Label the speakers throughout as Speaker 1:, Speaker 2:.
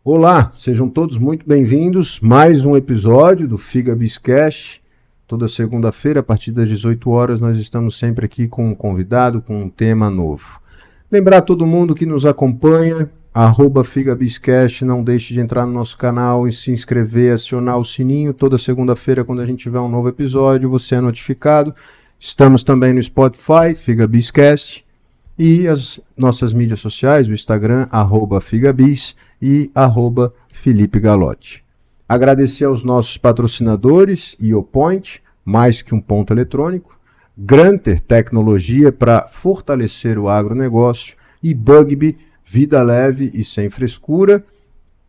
Speaker 1: Olá, sejam todos muito bem-vindos. Mais um episódio do FigaBizCast. Toda segunda-feira, a partir das 18 horas, nós estamos sempre aqui com um convidado, com um tema novo. Lembrar a todo mundo que nos acompanha, @FigaBizCast, não deixe de entrar no nosso canal e se inscrever, acionar o sininho. Toda segunda-feira, quando a gente tiver um novo episódio, você é notificado. Estamos também no Spotify, FigaBizCast. E as nossas mídias sociais, o Instagram, @Figabiz e @Felipe Galotti. Agradecer aos nossos patrocinadores, IoPoint, mais que um ponto eletrônico, Granter Tecnologia para fortalecer o agronegócio e Bugby, vida leve e sem frescura.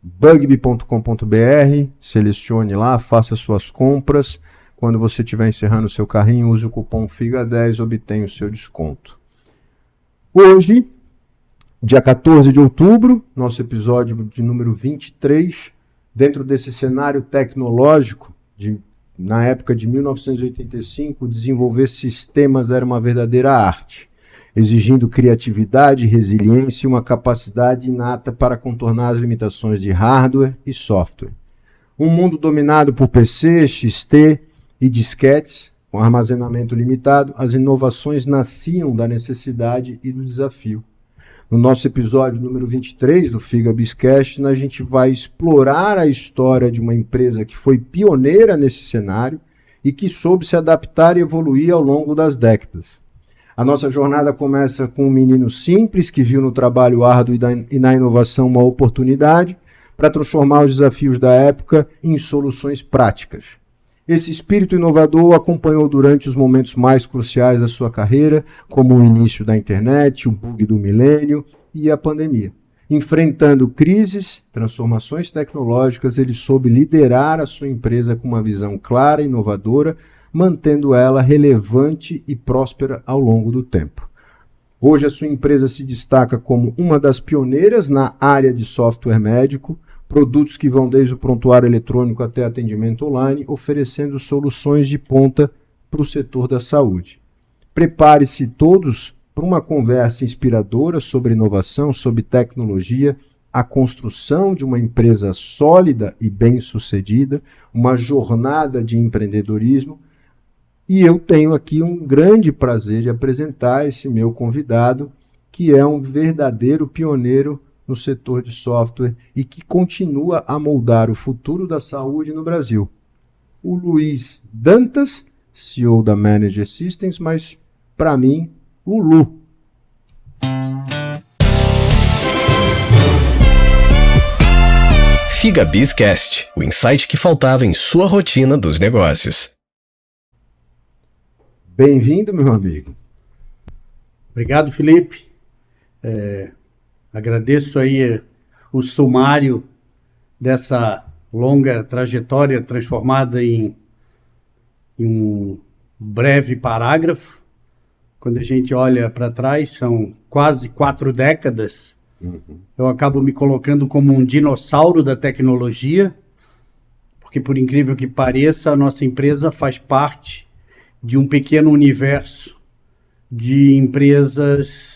Speaker 1: Bugby.com.br, selecione lá, faça suas compras. Quando você estiver encerrando o seu carrinho, use o cupom FIGA10, obtenha o seu desconto. Hoje, dia 14 de outubro, nosso episódio de número 23, dentro desse cenário tecnológico, na época de 1985, desenvolver sistemas era uma verdadeira arte, exigindo criatividade, resiliência e uma capacidade inata para contornar as limitações de hardware e software. Um mundo dominado por PC, XT e disquetes, com armazenamento limitado, as inovações nasciam da necessidade e do desafio. No nosso episódio número 23 do FigaBizCast, a gente vai explorar a história de uma empresa que foi pioneira nesse cenário e que soube se adaptar e evoluir ao longo das décadas. A nossa jornada começa com um menino simples que viu no trabalho árduo e na inovação uma oportunidade para transformar os desafios da época em soluções práticas. Esse espírito inovador o acompanhou durante os momentos mais cruciais da sua carreira, como o início da internet, o bug do milênio e a pandemia. Enfrentando crises, transformações tecnológicas, ele soube liderar a sua empresa com uma visão clara e inovadora, mantendo ela relevante e próspera ao longo do tempo. Hoje a sua empresa se destaca como uma das pioneiras na área de software médico, produtos que vão desde o prontuário eletrônico até atendimento online, oferecendo soluções de ponta para o setor da saúde. Prepare-se todos para uma conversa inspiradora sobre inovação, sobre tecnologia, a construção de uma empresa sólida e bem-sucedida, uma jornada de empreendedorismo. E eu tenho aqui um grande prazer de apresentar esse meu convidado, que é um verdadeiro pioneiro no setor de software e que continua a moldar o futuro da saúde no Brasil. O Luiz Dantas, CEO da Manager Systems, mas, para mim, o Lu.
Speaker 2: FigaBizCast, o insight que faltava em sua rotina dos negócios.
Speaker 1: Bem-vindo, meu amigo.
Speaker 3: Obrigado, Felipe. Agradeço aí o sumário dessa longa trajetória transformada em um breve parágrafo. Quando a gente olha para trás, são quase 4 décadas. Eu acabo me colocando como um dinossauro da tecnologia, porque, por incrível que pareça, a nossa empresa faz parte de um pequeno universo de empresas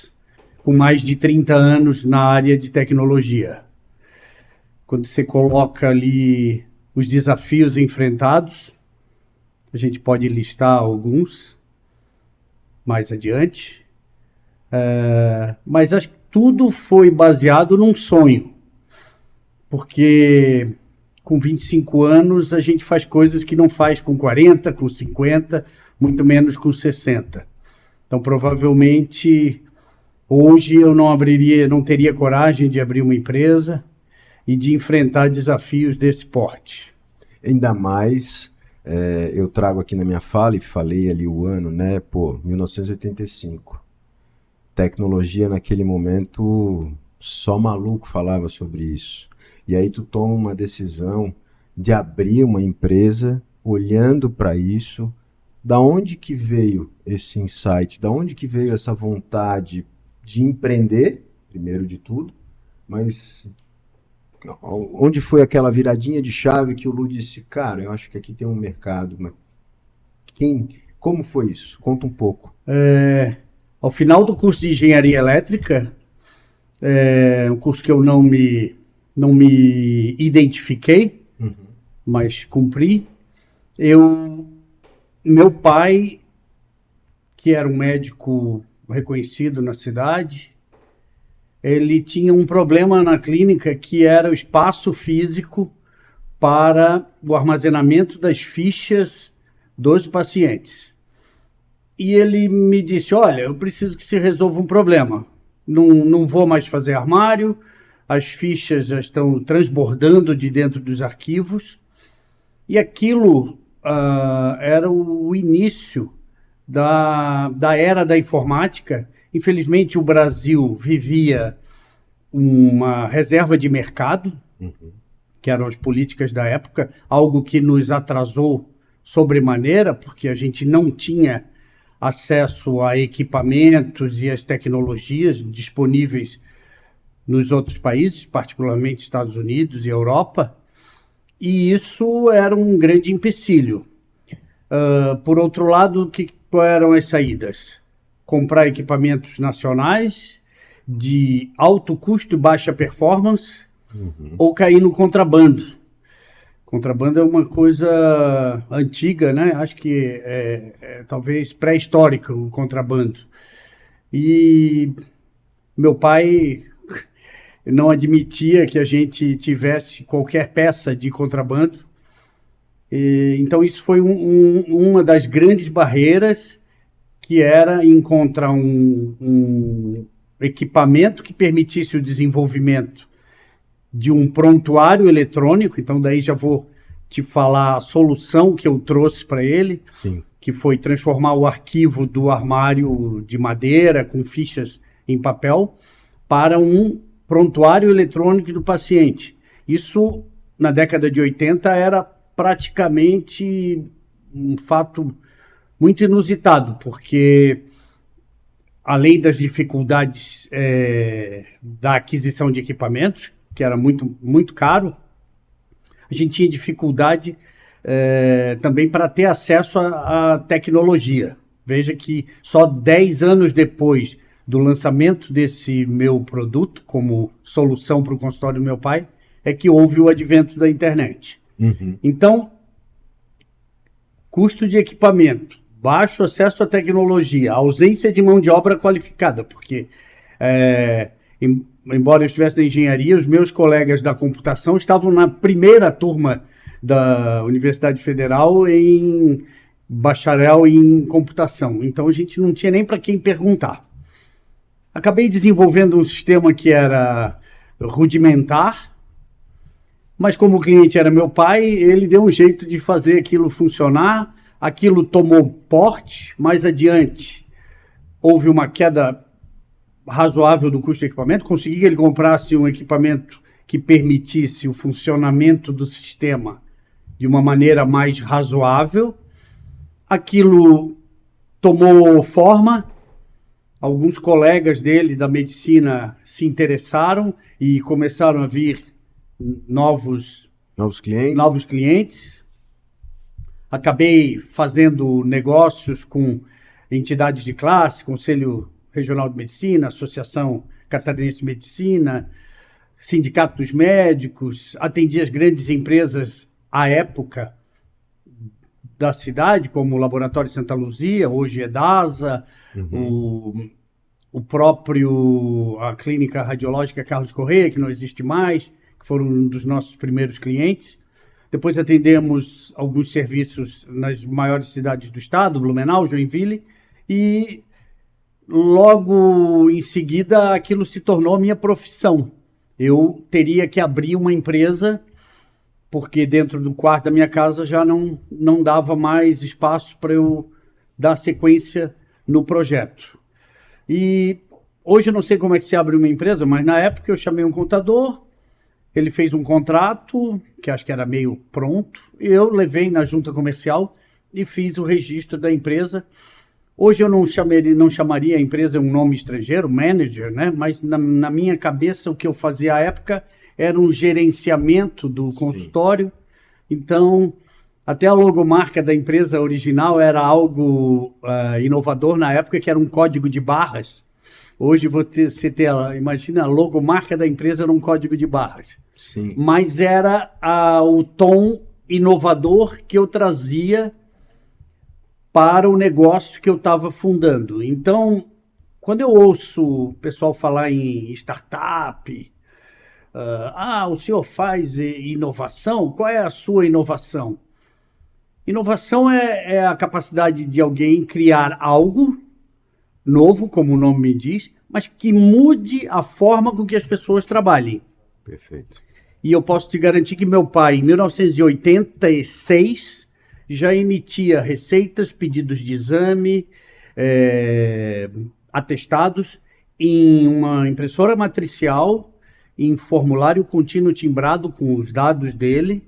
Speaker 3: com mais de 30 anos na área de tecnologia. Quando você coloca ali os desafios enfrentados, a gente pode listar alguns mais adiante, mas acho que tudo foi baseado num sonho, porque com 25 anos a gente faz coisas que não faz com 40, com 50, muito menos com 60. Então, provavelmente, hoje eu não teria coragem de abrir uma empresa e de enfrentar desafios desse porte.
Speaker 1: Ainda mais, eu trago aqui na minha fala e falei ali o ano, 1985. Tecnologia naquele momento, só maluco falava sobre isso. E aí tu toma uma decisão de abrir uma empresa olhando para isso. Da onde que veio esse insight? Da onde que veio essa vontade de empreender, primeiro de tudo, mas onde foi aquela viradinha de chave que o Lu disse, cara, eu acho que aqui tem um mercado. Mas como foi isso? Conta um pouco.
Speaker 3: Ao final do curso de engenharia elétrica, um curso que eu não me não me identifiquei, mas cumpri. Meu pai, que era um médico reconhecido na cidade, ele tinha um problema na clínica que era o espaço físico para o armazenamento das fichas dos pacientes. E ele me disse, olha, eu preciso que se resolva um problema. Não vou mais fazer armário, as fichas já estão transbordando de dentro dos arquivos. E aquilo era o início da era da informática. Infelizmente, o Brasil vivia uma reserva de mercado, que eram as políticas da época, algo que nos atrasou sobremaneira, porque a gente não tinha acesso a equipamentos e as tecnologias disponíveis nos outros países, particularmente Estados Unidos e Europa, e isso era um grande empecilho. Por outro lado, quais eram as saídas? Comprar equipamentos nacionais de alto custo e baixa performance, ou cair no contrabando. Contrabando é uma coisa antiga, né? Acho que talvez pré-histórica o contrabando. E meu pai não admitia que a gente tivesse qualquer peça de contrabando. Então isso foi uma das grandes barreiras, que era encontrar um equipamento que permitisse o desenvolvimento de um prontuário eletrônico. Então daí já vou te falar a solução que eu trouxe para ele.
Speaker 1: Sim.
Speaker 3: Que foi transformar o arquivo do armário de madeira com fichas em papel para um prontuário eletrônico do paciente. Isso, na década de 80, era praticamente um fato muito inusitado, porque além das dificuldades da aquisição de equipamentos, que era muito, muito caro, a gente tinha dificuldade também para ter acesso à tecnologia. Veja que só 10 anos depois do lançamento desse meu produto, como solução para o consultório do meu pai, é que houve o advento da internet. Então, custo de equipamento, baixo acesso à tecnologia, ausência de mão de obra qualificada, porque embora eu estivesse na engenharia, os meus colegas da computação estavam na primeira turma da Universidade Federal em bacharel em computação. Então a gente não tinha nem para quem perguntar. Acabei desenvolvendo um sistema que era rudimentar, mas como o cliente era meu pai, ele deu um jeito de fazer aquilo funcionar. Aquilo tomou porte. Mais adiante, houve uma queda razoável do custo do equipamento. Consegui que ele comprasse um equipamento que permitisse o funcionamento do sistema de uma maneira mais razoável. Aquilo tomou forma. Alguns colegas dele da medicina se interessaram e começaram a vir novos clientes. Acabei fazendo negócios com entidades de classe, Conselho Regional de Medicina, Associação Catarinense de Medicina, Sindicato dos Médicos. Atendi as grandes empresas à época da cidade, como o Laboratório Santa Luzia, hoje é DASA, a Clínica Radiológica Carlos Correia, que não existe mais, que foram um dos nossos primeiros clientes. Depois atendemos alguns serviços nas maiores cidades do estado, Blumenau, Joinville, e logo em seguida aquilo se tornou minha profissão. Eu teria que abrir uma empresa, porque dentro do quarto da minha casa já não dava mais espaço para eu dar sequência no projeto. E hoje eu não sei como é que se abre uma empresa, mas na época eu chamei um contador, ele fez um contrato, que acho que era meio pronto, e eu levei na junta comercial e fiz o registro da empresa. Hoje eu não chamaria a empresa um nome estrangeiro, manager, né? Mas na minha cabeça o que eu fazia à época era um gerenciamento do consultório. Então, até a logomarca da empresa original era algo inovador na época, que era um código de barras. Hoje você tem, imagina a logomarca da empresa num código de barras.
Speaker 1: Sim.
Speaker 3: Mas era o tom inovador que eu trazia para o negócio que eu estava fundando. Então, quando eu ouço o pessoal falar em startup, o senhor faz inovação? Qual é a sua inovação? Inovação é a capacidade de alguém criar algo novo, como o nome diz, mas que mude a forma com que as pessoas trabalhem.
Speaker 1: Perfeito.
Speaker 3: E eu posso te garantir que meu pai, em 1986, já emitia receitas, pedidos de exame, atestados em uma impressora matricial, em formulário contínuo timbrado com os dados dele,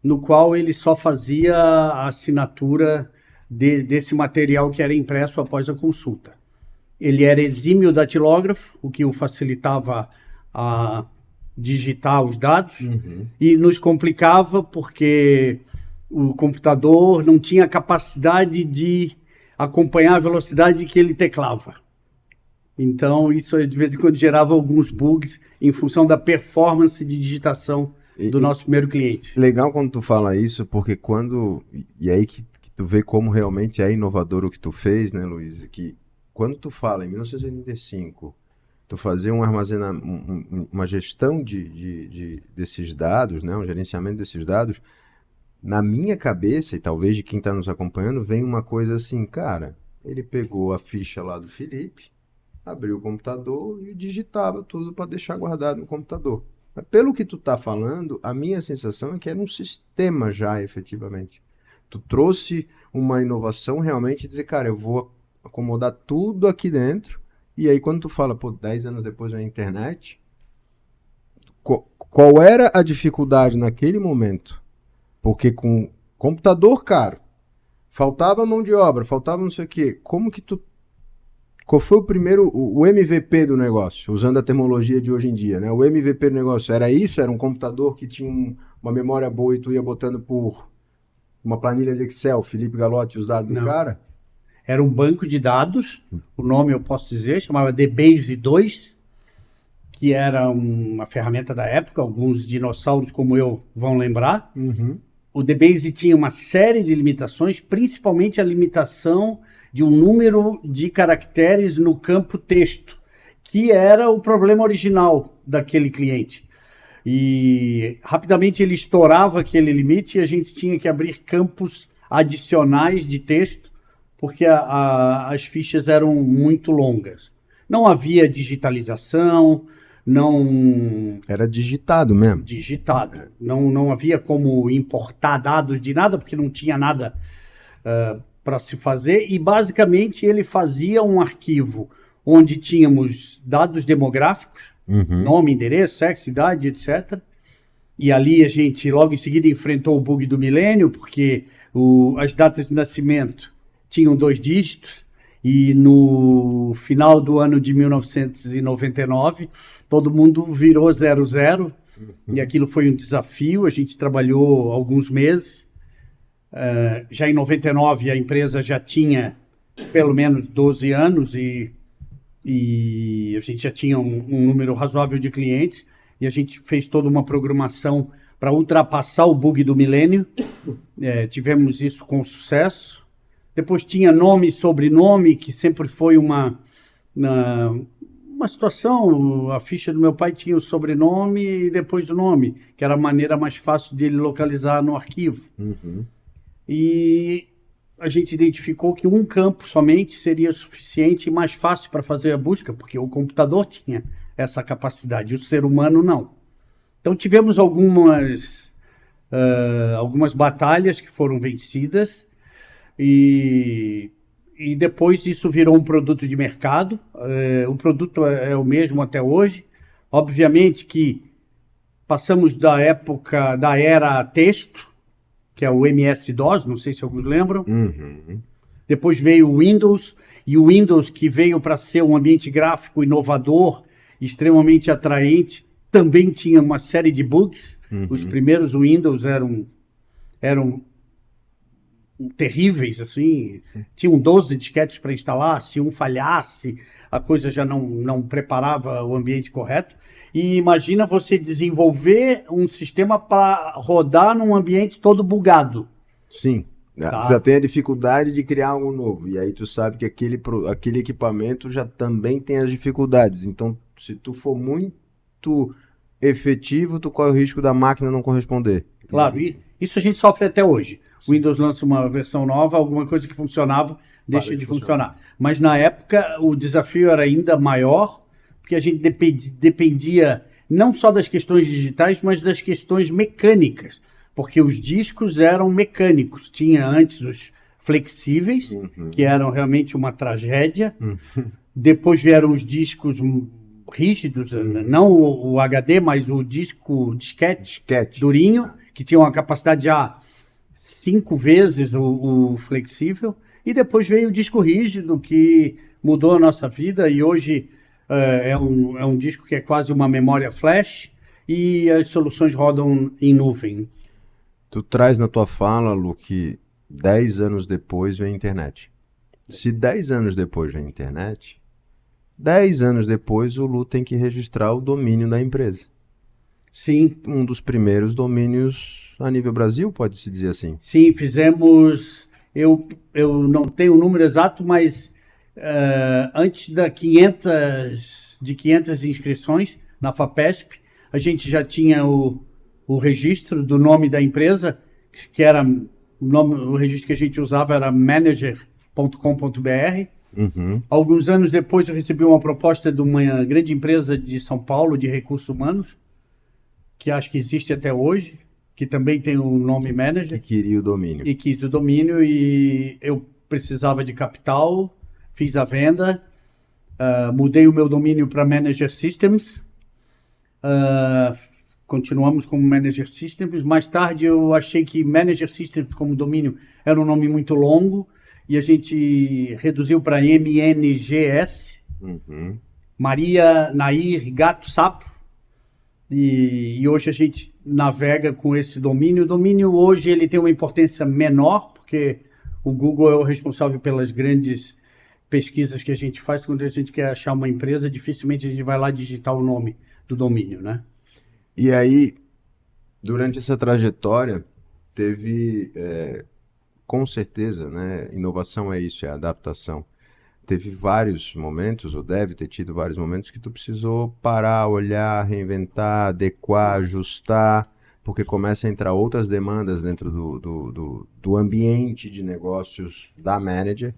Speaker 3: no qual ele só fazia a assinatura desse material que era impresso após a consulta. Ele era exímio datilógrafo, o que o facilitava a digitar os dados, e nos complicava porque o computador não tinha capacidade de acompanhar a velocidade que ele teclava. Então, isso de vez em quando gerava alguns bugs em função da performance de digitação do nosso primeiro cliente.
Speaker 1: Legal quando tu fala isso, porque e aí que tu vê como realmente é inovador o que tu fez, né, Luiz? Que quando tu fala em 1985, tu fazer uma gestão desses dados, né, um gerenciamento desses dados, na minha cabeça, e talvez de quem está nos acompanhando, vem uma coisa assim, cara, ele pegou a ficha lá do Felipe, abriu o computador e digitava tudo para deixar guardado no computador. Mas pelo que tu tá falando, a minha sensação é que era um sistema já, efetivamente. Tu trouxe uma inovação realmente, dizer, cara, eu vou acomodar tudo aqui dentro, e aí quando tu fala, 10 anos depois da internet, qual era a dificuldade naquele momento? Porque com computador caro, faltava mão de obra, faltava não sei o quê, qual foi o primeiro, o MVP do negócio, usando a terminologia de hoje em dia, né? O MVP do negócio era isso? Era um computador que tinha uma memória boa e tu ia botando por uma planilha de Excel, Felipe Galotti, os dados do cara?
Speaker 3: Era um banco de dados, o nome eu posso dizer, chamava DBase 2, que era uma ferramenta da época, alguns dinossauros como eu vão lembrar. O DBase tinha uma série de limitações, principalmente a limitação de um número de caracteres no campo texto, que era o problema original daquele cliente. E rapidamente ele estourava aquele limite e a gente tinha que abrir campos adicionais de texto, porque as fichas eram muito longas. Não havia digitalização, não...
Speaker 1: Era digitado mesmo.
Speaker 3: Digitado. Não havia como importar dados de nada, porque não tinha nada para se fazer, e basicamente ele fazia um arquivo onde tínhamos dados demográficos, nome, endereço, sexo, idade, etc. E ali a gente logo em seguida enfrentou o bug do milênio, porque as datas de nascimento tinham 2 dígitos, e no final do ano de 1999, todo mundo virou 00, e aquilo foi um desafio, a gente trabalhou alguns meses. Já em 99 a empresa já tinha pelo menos 12 anos e a gente já tinha um número razoável de clientes, e a gente fez toda uma programação para ultrapassar o bug do milênio. Tivemos isso com sucesso. Depois tinha nome e sobrenome, que sempre foi uma situação. A ficha do meu pai tinha o sobrenome e depois do nome, que era a maneira mais fácil de ele localizar no arquivo. E a gente identificou que um campo somente seria suficiente e mais fácil para fazer a busca, porque o computador tinha essa capacidade, e o ser humano não. Então tivemos algumas batalhas que foram vencidas, e depois isso virou um produto de mercado. O produto é o mesmo até hoje. Obviamente que passamos da era texto, que é o MS-DOS, não sei se alguns lembram. Depois veio o Windows, e o Windows, que veio para ser um ambiente gráfico inovador, extremamente atraente, também tinha uma série de bugs. Os primeiros Windows eram terríveis, assim. Tinham 12 disquetes para instalar, se um falhasse, a coisa já não preparava o ambiente correto. E imagina você desenvolver um sistema para rodar num ambiente todo bugado.
Speaker 1: Sim.
Speaker 3: Tá.
Speaker 1: Já tem a dificuldade de criar algo novo. E aí tu sabe que aquele equipamento já também tem as dificuldades. Então, se tu for muito efetivo, tu corre o risco da máquina não corresponder.
Speaker 3: Claro, e isso a gente sofre até hoje. O Windows lança uma versão nova, alguma coisa que funcionava deixa de funcionar. Mas na época o desafio era ainda maior, porque a gente dependia não só das questões digitais, mas das questões mecânicas, porque os discos eram mecânicos. Tinha antes os flexíveis, que eram realmente uma tragédia. Depois vieram os discos rígidos, não o HD, mas o disquete durinho, que tinha uma capacidade já 5 vezes o flexível. E depois veio o disco rígido, que mudou a nossa vida, e hoje é um disco que é quase uma memória flash, e as soluções rodam em nuvem.
Speaker 1: Tu traz na tua fala, Lu, que 10 anos depois vem a internet. Se 10 anos depois vem a internet, 10 anos depois o Lu tem que registrar o domínio da empresa.
Speaker 3: Sim.
Speaker 1: Um dos primeiros domínios a nível Brasil, pode-se dizer assim.
Speaker 3: Sim, fizemos... Eu não tenho o número exato, mas antes de 500 inscrições na FAPESP, a gente já tinha o registro do nome da empresa, que era o registro que a gente usava era manager.com.br. Alguns anos depois eu recebi uma proposta de uma grande empresa de São Paulo de recursos humanos, que acho que existe até hoje, que também tem o nome Manager.
Speaker 1: E queria o domínio.
Speaker 3: E quis o domínio, e eu precisava de capital, fiz a venda, mudei o meu domínio para Manager Systems, continuamos como Manager Systems. Mais tarde eu achei que Manager Systems como domínio era um nome muito longo, e a gente reduziu para MNGS, Maria, Nair, Gato, Sapo. E hoje a gente navega com esse domínio. O domínio hoje ele tem uma importância menor, porque o Google é o responsável pelas grandes pesquisas que a gente faz. Quando a gente quer achar uma empresa, dificilmente a gente vai lá digitar o nome do domínio, né?
Speaker 1: E aí, durante essa trajetória, teve, com certeza, né? Inovação é isso, é adaptação. Teve vários momentos, ou deve ter tido vários momentos, que tu precisou parar, olhar, reinventar, adequar, ajustar, porque começa a entrar outras demandas dentro do ambiente de negócios da manager.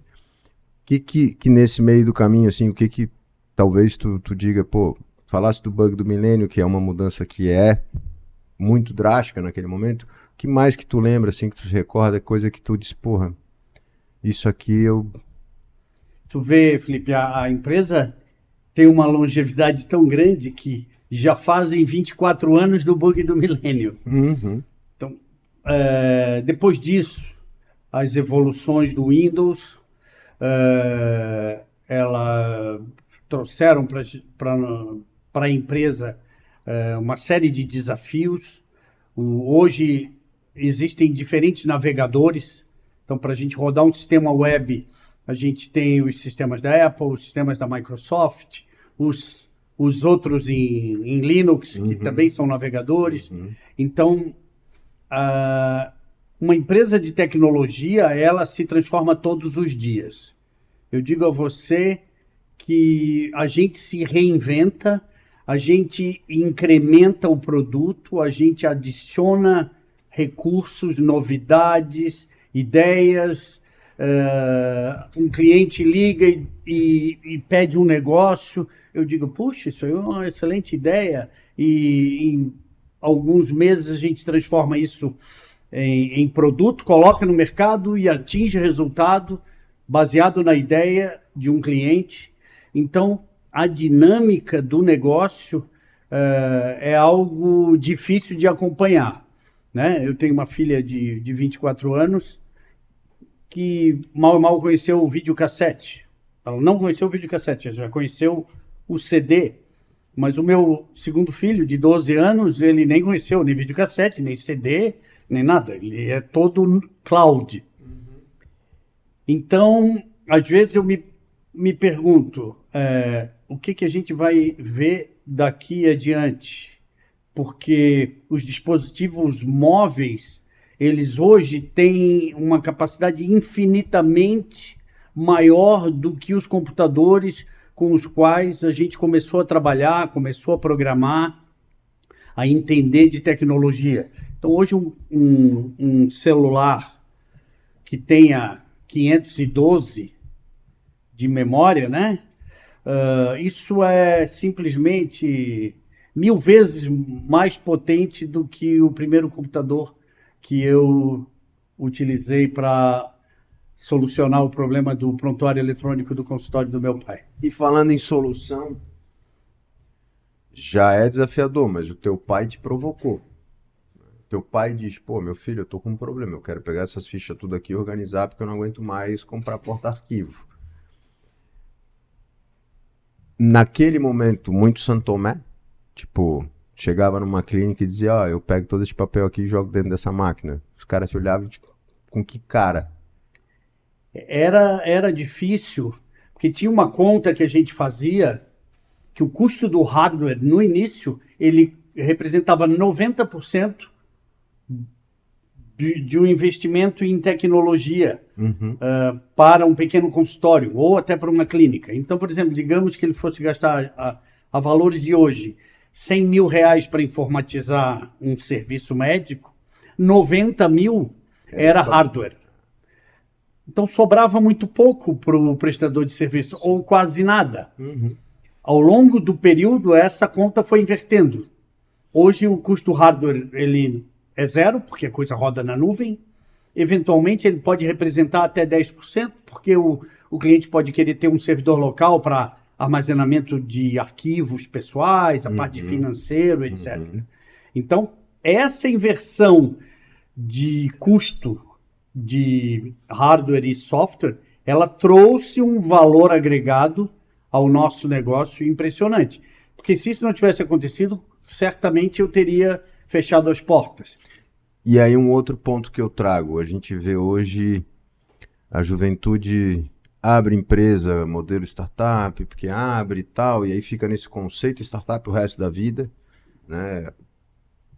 Speaker 1: Que nesse meio do caminho, assim, o que talvez tu diga, pô, falasse do bug do milênio, que é uma mudança que é muito drástica naquele momento, o que mais que tu lembra, assim, que tu se recorda, coisa que tu diz, porra, isso aqui eu...
Speaker 3: Tu vê, Felipe, a empresa tem uma longevidade tão grande que já fazem 24 anos do bug do milênio. Então, depois disso, as evoluções do Windows, ela trouxeram para a empresa uma série de desafios. Hoje existem diferentes navegadores. Então, para a gente rodar um sistema web, a gente tem os sistemas da Apple, os sistemas da Microsoft, os outros em Linux, que também são navegadores. Então, uma empresa de tecnologia, ela se transforma todos os dias. Eu digo a você que a gente se reinventa, a gente incrementa o produto, a gente adiciona recursos, novidades, ideias. Um cliente liga e pede um negócio, eu digo, puxa, isso aí é uma excelente ideia, e em alguns meses a gente transforma isso em produto, coloca no mercado e atinge resultado baseado na ideia de um cliente. Então, a dinâmica do negócio é algo difícil de acompanhar, né? Eu tenho uma filha de 24 anos, que mal conheceu o videocassete. Ela não conheceu o videocassete, ela já conheceu o CD. Mas o meu segundo filho, de 12 anos, ele nem conheceu nem videocassete, nem CD, nem nada. Ele é todo cloud. Então, às vezes eu me me pergunto, o que a gente vai ver daqui adiante? Porque os dispositivos móveis, eles hoje têm uma capacidade infinitamente maior do que os computadores com os quais a gente começou a trabalhar, começou a programar, a entender de tecnologia. Então, hoje, um celular que tenha 512 de memória, né? Isso é simplesmente 1000 vezes mais potente do que o primeiro computador que eu utilizei para solucionar o problema do prontuário eletrônico do consultório do meu pai.
Speaker 1: E falando em solução, já é desafiador, mas o teu pai te provocou. Teu pai diz, pô, meu filho, eu tô com um problema, eu quero pegar essas fichas tudo aqui e organizar porque eu não aguento mais comprar porta-arquivo. Naquele momento, muito Santomé, tipo, chegava numa clínica e dizia, ó, eu pego todo esse papel aqui e jogo dentro dessa máquina. Os caras te olhavam tipo, com que cara?
Speaker 3: Era difícil, porque tinha uma conta que a gente fazia que o custo do hardware, no início, ele representava 90% de um investimento em tecnologia para um pequeno consultório ou até para uma clínica. Então, por exemplo, digamos que ele fosse gastar a valores de hoje 100 mil reais para informatizar um serviço médico, 90 mil era hardware. Então, sobrava muito pouco para o prestador de serviço, ou quase nada. Ao longo do período, essa conta foi invertendo. Hoje, o custo hardware ele é zero, porque a coisa roda na nuvem. Eventualmente, ele pode representar até 10%, porque o cliente pode querer ter um servidor local para armazenamento de arquivos pessoais, a parte de financeiro, etc. Então, essa inversão de custo de hardware e software, ela trouxe um valor agregado ao nosso negócio impressionante. Porque se isso não tivesse acontecido, certamente eu teria fechado as portas.
Speaker 1: E aí um outro ponto que eu trago, a gente vê hoje a juventude abre empresa, modelo startup, porque abre e tal, e aí fica nesse conceito startup o resto da vida, né?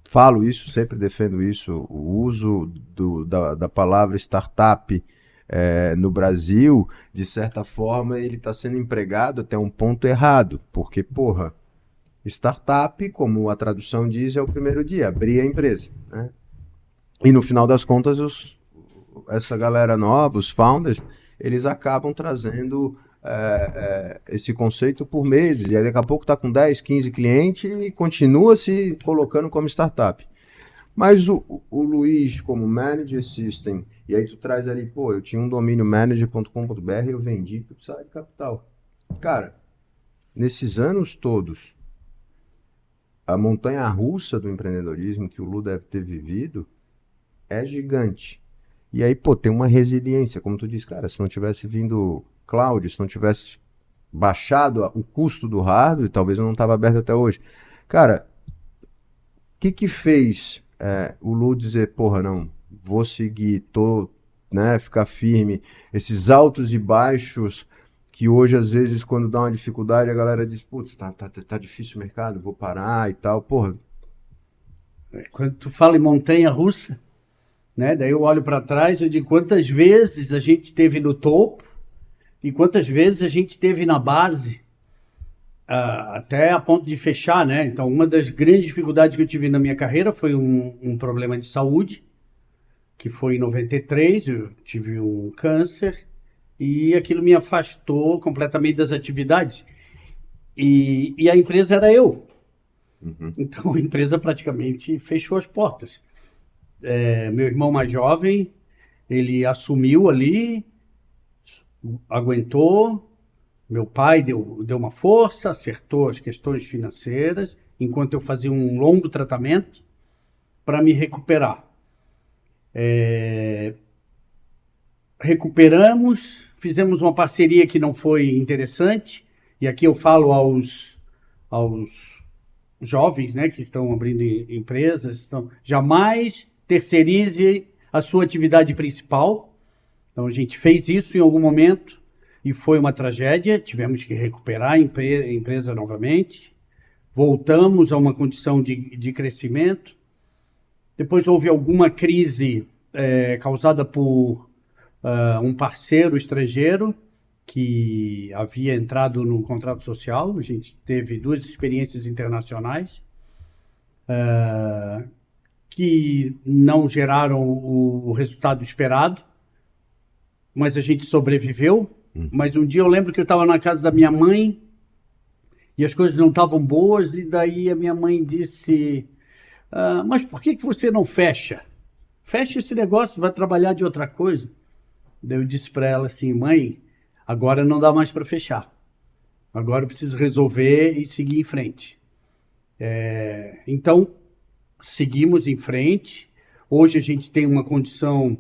Speaker 1: Falo isso, sempre defendo isso, o uso da palavra startup no Brasil, de certa forma, ele está sendo empregado até um ponto errado, porque, porra, startup, como a tradução diz, é o primeiro dia, abrir a empresa, né? E no final das contas, essa galera nova, os founders, eles acabam trazendo esse conceito por meses, e aí daqui a pouco está com 10, 15 clientes e continua se colocando como startup. Mas o Luiz, como Manager System, e aí tu traz ali, pô, eu tinha um domínio manager.com.br, eu vendi para precisava de capital. Cara, nesses anos todos, a montanha-russa do empreendedorismo que o Lu deve ter vivido é gigante. E aí, pô, tem uma resiliência, como tu disse, cara, se não tivesse vindo cloud, se não tivesse baixado o custo do hardware, talvez eu não estava aberto até hoje. Cara, o que fez o Lu dizer, porra, não, vou seguir, ficar firme, esses altos e baixos que hoje, às vezes, quando dá uma dificuldade, a galera diz, putz, tá difícil o mercado, vou parar e tal, porra.
Speaker 3: Quando tu fala em montanha-russa, né, daí eu olho para trás e digo quantas vezes a gente esteve no topo e quantas vezes a gente esteve na base, até a ponto de fechar, né? Então, uma das grandes dificuldades que eu tive na minha carreira foi um problema de saúde, que foi em 93, eu tive um câncer, e aquilo me afastou completamente das atividades. E a empresa era eu. Então, a empresa praticamente fechou as portas. Meu irmão mais jovem, ele assumiu ali, aguentou. Meu pai deu uma força, acertou as questões financeiras, enquanto eu fazia um longo tratamento para me recuperar. Recuperamos, fizemos uma parceria que não foi interessante, e aqui eu falo aos jovens, né, que estão abrindo empresas, jamais terceirize a sua atividade principal. Então a gente fez isso em algum momento, e foi uma tragédia. Tivemos que recuperar a empresa novamente. Voltamos a uma condição de crescimento. Depois houve alguma crise causada por um parceiro estrangeiro que havia entrado no contrato social. A gente teve 2 experiências internacionais que não geraram o resultado esperado, mas a gente sobreviveu. Mas um dia eu lembro que eu estava na casa da minha mãe e as coisas não estavam boas, e daí a minha mãe disse, mas por que você não fecha? Fecha esse negócio, vai trabalhar de outra coisa. Daí eu disse para ela assim, mãe, agora não dá mais para fechar. Agora eu preciso resolver e seguir em frente. Então, seguimos em frente. Hoje a gente tem uma condição,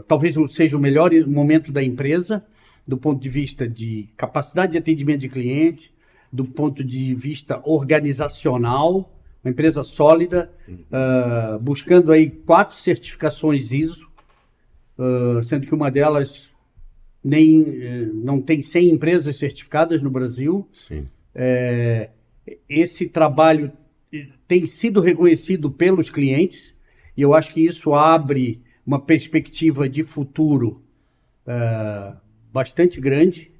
Speaker 3: talvez seja o melhor momento da empresa, do ponto de vista de capacidade de atendimento de cliente, do ponto de vista organizacional, uma empresa sólida, buscando aí 4 certificações ISO, sendo que uma delas não tem 100 empresas certificadas no Brasil.
Speaker 1: Sim.
Speaker 3: Esse trabalho tem sido reconhecido pelos clientes, e eu acho que isso abre uma perspectiva de futuro bastante grande.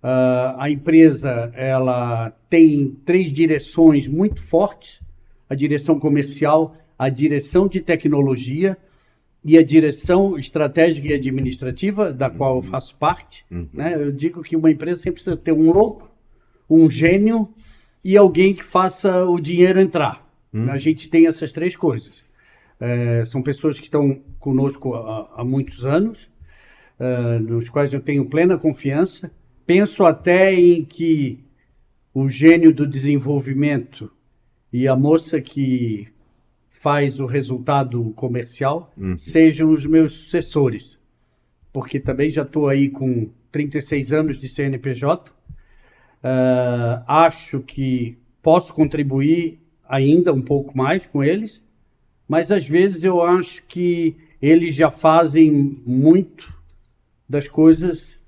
Speaker 3: A empresa ela tem 3 direções muito fortes: a direção comercial, a direção de tecnologia e a direção estratégica e administrativa, da qual eu faço parte. Né? Eu digo que uma empresa sempre precisa ter um louco, um gênio e alguém que faça o dinheiro entrar. A gente tem essas 3 coisas. São pessoas que estão conosco há muitos anos, nos quais eu tenho plena confiança. Penso até em que o gênio do desenvolvimento e a moça que faz o resultado comercial sejam os meus sucessores, porque também já estou aí com 36 anos de CNPJ. Acho que posso contribuir ainda um pouco mais com eles, mas às vezes eu acho que eles já fazem muito das coisas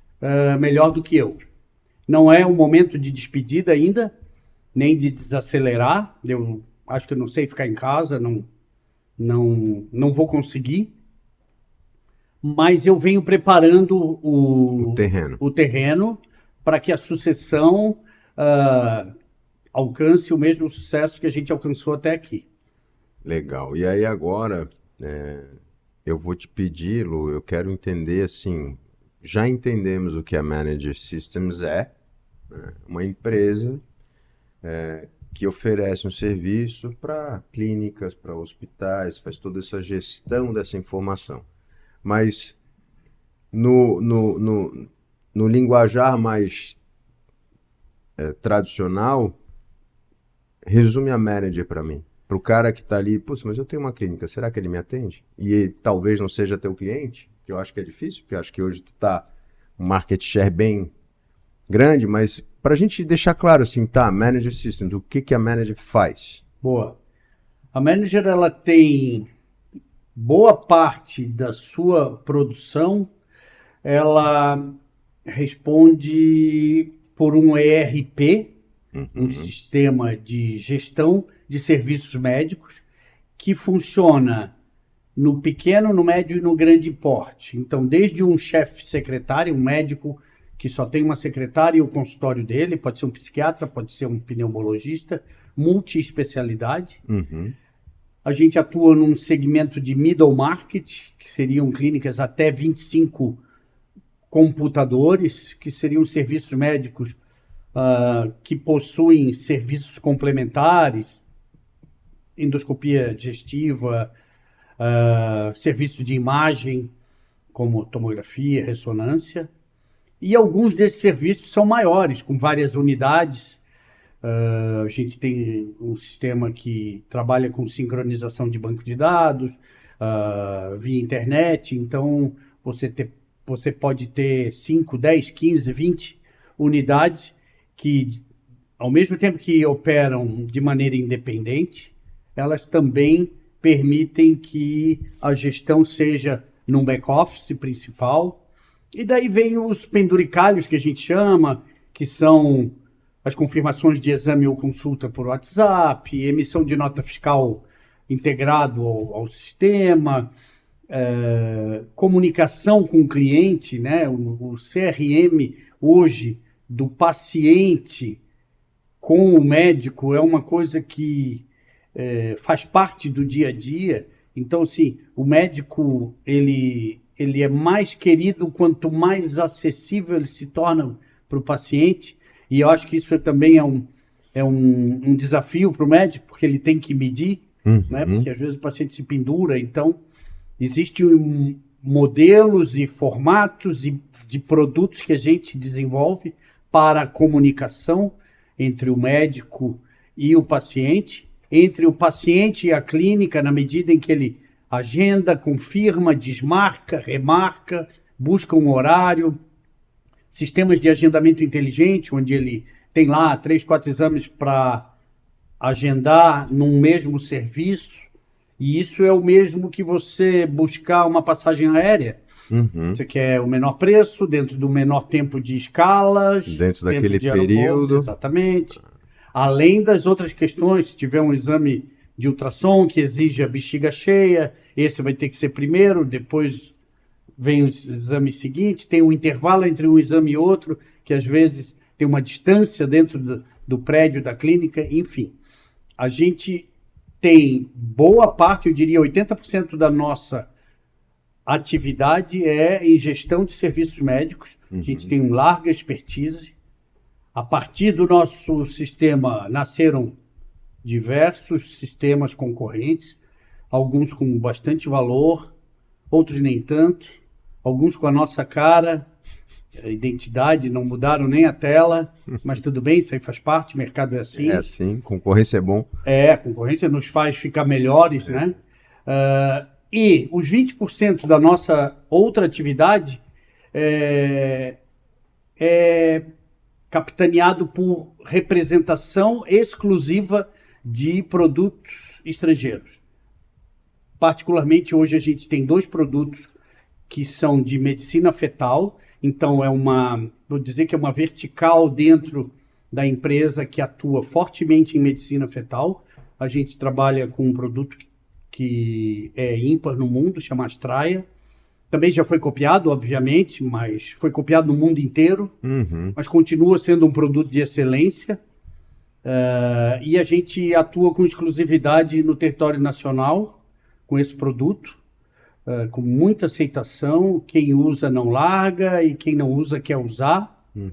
Speaker 3: melhor do que eu. Não é um momento de despedida ainda, nem de desacelerar. Eu acho que eu não sei ficar em casa, não vou conseguir. Mas eu venho preparando o terreno para que a sucessão alcance o mesmo sucesso que a gente alcançou até aqui.
Speaker 1: Legal. E aí agora, eu vou te pedir, Lu, eu quero entender assim, já entendemos o que a Manager Systems é, né? Uma empresa que oferece um serviço para clínicas, para hospitais, faz toda essa gestão dessa informação. Mas no linguajar mais tradicional, resume a Manager para mim. Para o cara que está ali, putz, mas eu tenho uma clínica, será que ele me atende? E talvez não seja teu cliente, que eu acho que é difícil, porque eu acho que hoje tu tá um market share bem grande, mas para a gente deixar claro assim, tá, Manager Systems, o que a Manager faz?
Speaker 3: Boa. A Manager, ela tem boa parte da sua produção, ela responde por um ERP, um sistema de gestão de serviços médicos, que funciona no pequeno, no médio e no grande porte. Então, desde um chefe secretário, um médico que só tem uma secretária e o consultório dele, pode ser um psiquiatra, pode ser um pneumologista, multi-especialidade. A gente atua num segmento de middle market, que seriam clínicas até 25 computadores, que seriam serviços médicos que possuem serviços complementares, endoscopia digestiva, serviços de imagem, como tomografia, ressonância. E alguns desses serviços são maiores, com várias unidades. A gente tem um sistema que trabalha com sincronização de banco de dados, via internet. Então, você pode ter 5, 10, 15, 20 unidades que, ao mesmo tempo que operam de maneira independente, elas também permitem que a gestão seja num back-office principal, E daí vem os penduricalhos, que a gente chama, que são as confirmações de exame ou consulta por WhatsApp, emissão de nota fiscal integrado ao sistema, comunicação com o cliente, né? O CRM hoje do paciente com o médico é uma coisa que faz parte do dia a dia. Então, assim, o médico ele é mais querido quanto mais acessível ele se torna para o paciente. E eu acho que isso também é um desafio para o médico, porque ele tem que medir, né? Porque às vezes o paciente se pendura. Então, existem modelos e formatos de produtos que a gente desenvolve para a comunicação entre o médico e o paciente, entre o paciente e a clínica, na medida em que ele agenda, confirma, desmarca, remarca, busca um horário, sistemas de agendamento inteligente, onde ele tem lá 3, 4 exames para agendar num mesmo serviço, e isso é o mesmo que você buscar uma passagem aérea. Você quer o menor preço, dentro do menor tempo de escalas.
Speaker 1: Dentro daquele período.
Speaker 3: Exatamente. Além das outras questões, se tiver um exame de ultrassom que exige a bexiga cheia, esse vai ter que ser primeiro, depois vem os exames seguintes, tem um intervalo entre um exame e outro, que às vezes tem uma distância dentro do prédio da clínica, enfim. A gente tem boa parte, eu diria 80% da nossa atividade é em gestão de serviços médicos. A gente tem uma larga expertise. A partir do nosso sistema nasceram diversos sistemas concorrentes, alguns com bastante valor, outros nem tanto, alguns com a nossa cara, a identidade, não mudaram nem a tela, mas tudo bem, isso aí faz parte, o mercado é assim.
Speaker 1: É assim, concorrência é bom.
Speaker 3: A concorrência nos faz ficar melhores, né? E os 20% da nossa outra atividade é capitaneado por representação exclusiva de produtos estrangeiros. Particularmente, hoje a gente tem 2 produtos que são de medicina fetal. Então, vou dizer que é uma vertical dentro da empresa que atua fortemente em medicina fetal. A gente trabalha com um produto que é ímpar no mundo, chama Astraia. Também já foi copiado, obviamente, mas foi copiado no mundo inteiro, mas continua sendo um produto de excelência. E a gente atua com exclusividade no território nacional com esse produto, com muita aceitação. Quem usa não larga e quem não usa quer usar. A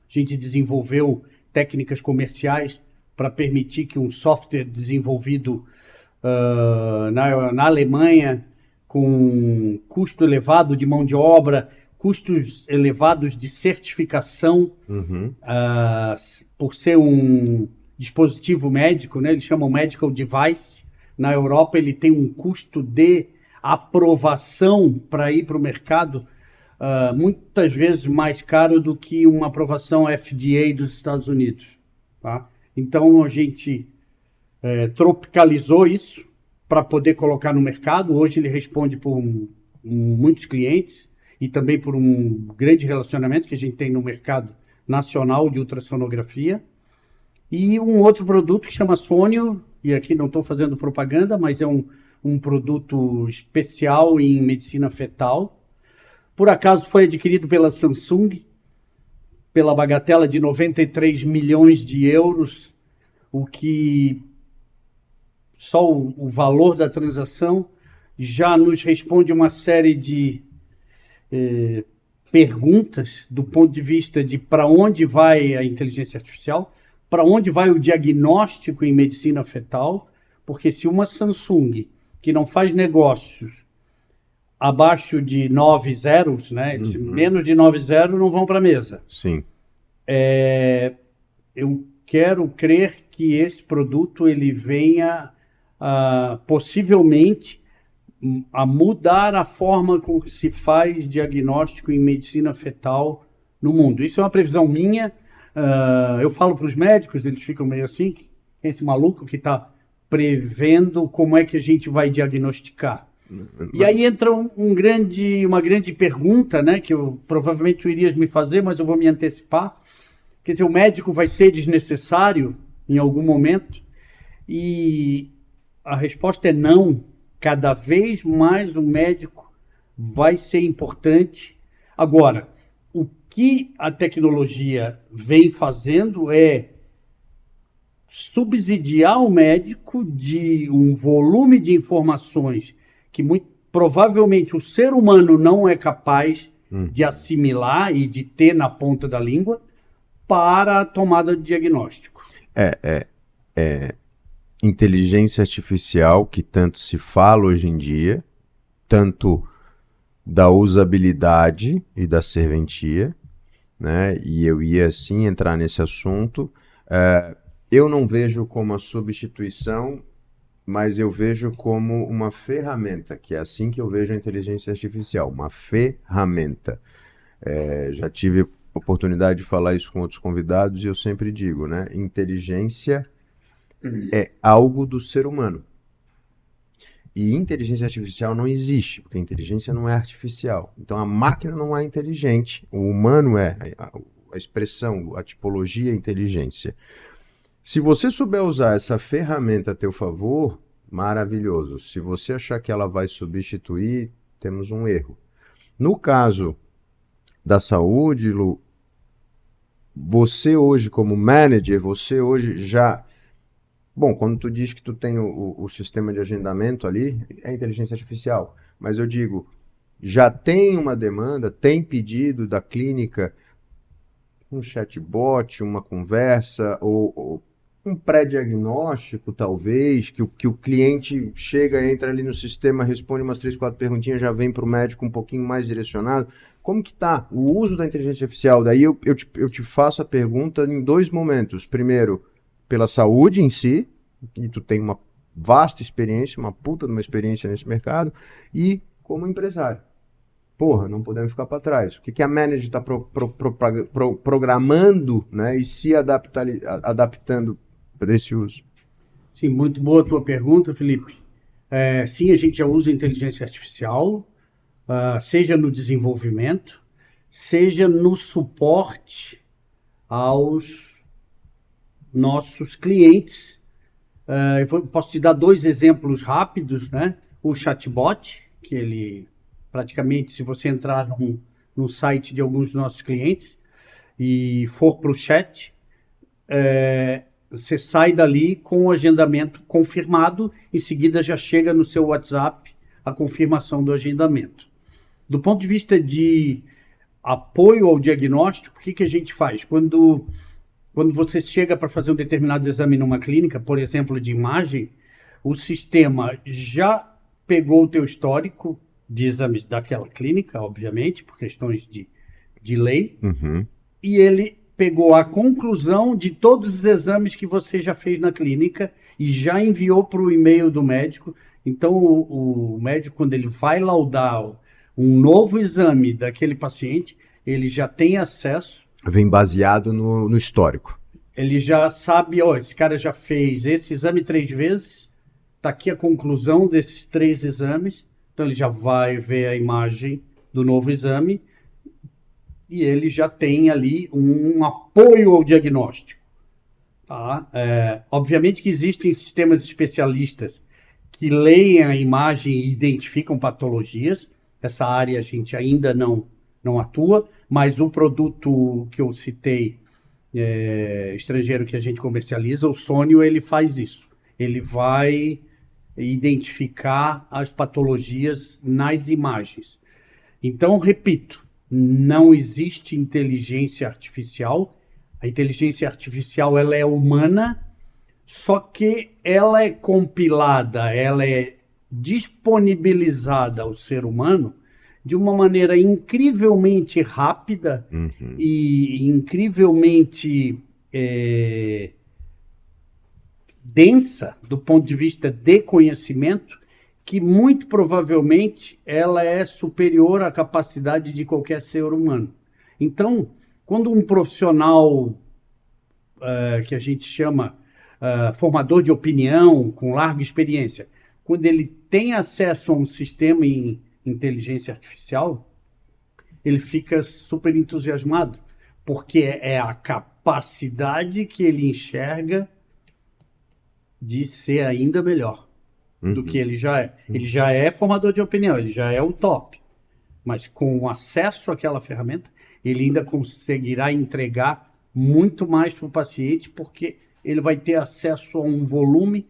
Speaker 3: gente desenvolveu técnicas comerciais para permitir que um software desenvolvido na Alemanha, com custo elevado de mão de obra, custos elevados de certificação, por ser um dispositivo médico, né? Eles chamam medical device. Na Europa ele tem um custo de aprovação para ir para o mercado muitas vezes mais caro do que uma aprovação FDA dos Estados Unidos. Tá? Então a gente tropicalizou isso para poder colocar no mercado. Hoje ele responde por muitos clientes e também por um grande relacionamento que a gente tem no mercado nacional de ultrassonografia. E um outro produto que chama Sonio, e aqui não estou fazendo propaganda, mas é um produto especial em medicina fetal. Por acaso foi adquirido pela Samsung, pela bagatela de 93 milhões de euros, o que só o valor da transação já nos responde uma série de perguntas do ponto de vista de para onde vai a inteligência artificial, para onde vai o diagnóstico em medicina fetal, porque se uma Samsung, que não faz negócios abaixo de 9 zeros, né, menos de 9 zeros não vão para a mesa.
Speaker 1: Sim.
Speaker 3: Eu quero crer que esse produto ele venha possivelmente a mudar a forma como se faz diagnóstico em medicina fetal no mundo. Isso é uma previsão minha. Eu falo para os médicos, eles ficam meio assim, esse maluco que está prevendo como é que a gente vai diagnosticar. E aí entra uma grande pergunta, né, que provavelmente tu irias me fazer, mas eu vou me antecipar. Quer dizer, o médico vai ser desnecessário em algum momento? E a resposta é não. Cada vez mais o médico vai ser importante. Agora, o que a tecnologia vem fazendo é subsidiar o médico de um volume de informações que muito provavelmente o ser humano não é capaz de assimilar e de ter na ponta da língua para a tomada de diagnóstico.
Speaker 1: Inteligência artificial, que tanto se fala hoje em dia, tanto da usabilidade e da serventia, né? E eu ia sim entrar nesse assunto. Eu não vejo como a substituição, mas eu vejo como uma ferramenta, que é assim que eu vejo a inteligência artificial, uma ferramenta. Já tive oportunidade de falar isso com outros convidados e eu sempre digo, né? Inteligência é algo do ser humano. E inteligência artificial não existe, porque a inteligência não é artificial. Então a máquina não é inteligente, o humano é. A expressão, a tipologia é inteligência. Se você souber usar essa ferramenta a teu favor, maravilhoso. Se você achar que ela vai substituir, temos um erro. No caso da saúde, Lu, você hoje como manager, você hoje já... Bom, quando tu diz que tu tem o sistema de agendamento ali, é inteligência artificial. Mas eu digo, já tem uma demanda, tem pedido da clínica, um chatbot, uma conversa, ou um pré-diagnóstico, talvez, que o cliente chega, entra ali no sistema, responde umas 3, 4 perguntinhas, já vem para o médico um pouquinho mais direcionado. Como que está o uso da inteligência artificial? Daí eu te faço a pergunta em 2 momentos. Primeiro, pela saúde em si, e tu tem uma vasta experiência, uma puta de uma experiência nesse mercado, e como empresário. Porra, não podemos ficar para trás. O que a manager está programando, né, e se adaptando para esse uso?
Speaker 3: Sim, muito boa a tua pergunta, Felipe. Sim, a gente já usa inteligência artificial, seja no desenvolvimento, seja no suporte aos nossos clientes. Eu posso te dar 2 exemplos rápidos, né? O chatbot, que ele praticamente, se você entrar no site de alguns dos nossos clientes e for para o chat, você sai dali com o agendamento confirmado, em seguida já chega no seu WhatsApp a confirmação do agendamento. Do ponto de vista de apoio ao diagnóstico, o que a gente faz? Quando você chega para fazer um determinado exame numa clínica, por exemplo, de imagem, o sistema já pegou o teu histórico de exames daquela clínica, obviamente, por questões de lei, e ele pegou a conclusão de todos os exames que você já fez na clínica e já enviou para o e-mail do médico. Então, o médico, quando ele vai laudar um novo exame daquele paciente, ele já tem acesso.
Speaker 1: Vem baseado no histórico.
Speaker 3: Ele já sabe, esse cara já fez esse exame 3 vezes, está aqui a conclusão desses 3 exames, então ele já vai ver a imagem do novo exame e ele já tem ali um apoio ao diagnóstico. Tá? Obviamente que existem sistemas especialistas que leem a imagem e identificam patologias, essa área a gente ainda não atua, mas o produto que eu citei, estrangeiro que a gente comercializa, o Sonio, ele faz isso. Ele vai identificar as patologias nas imagens. Então, repito, não existe inteligência artificial. A inteligência artificial ela é humana, só que ela é compilada, ela é disponibilizada ao ser humano de uma maneira incrivelmente rápida e incrivelmente densa do ponto de vista de conhecimento, que muito provavelmente ela é superior à capacidade de qualquer ser humano. Então, quando um profissional que a gente chama formador de opinião, com larga experiência, quando ele tem acesso a um sistema em inteligência artificial, ele fica super entusiasmado, porque é a capacidade que ele enxerga de ser ainda melhor do que ele já é. Ele já é formador de opinião, ele já é o top. Mas com o acesso àquela ferramenta, ele ainda conseguirá entregar muito mais para o paciente, porque ele vai ter acesso a um volume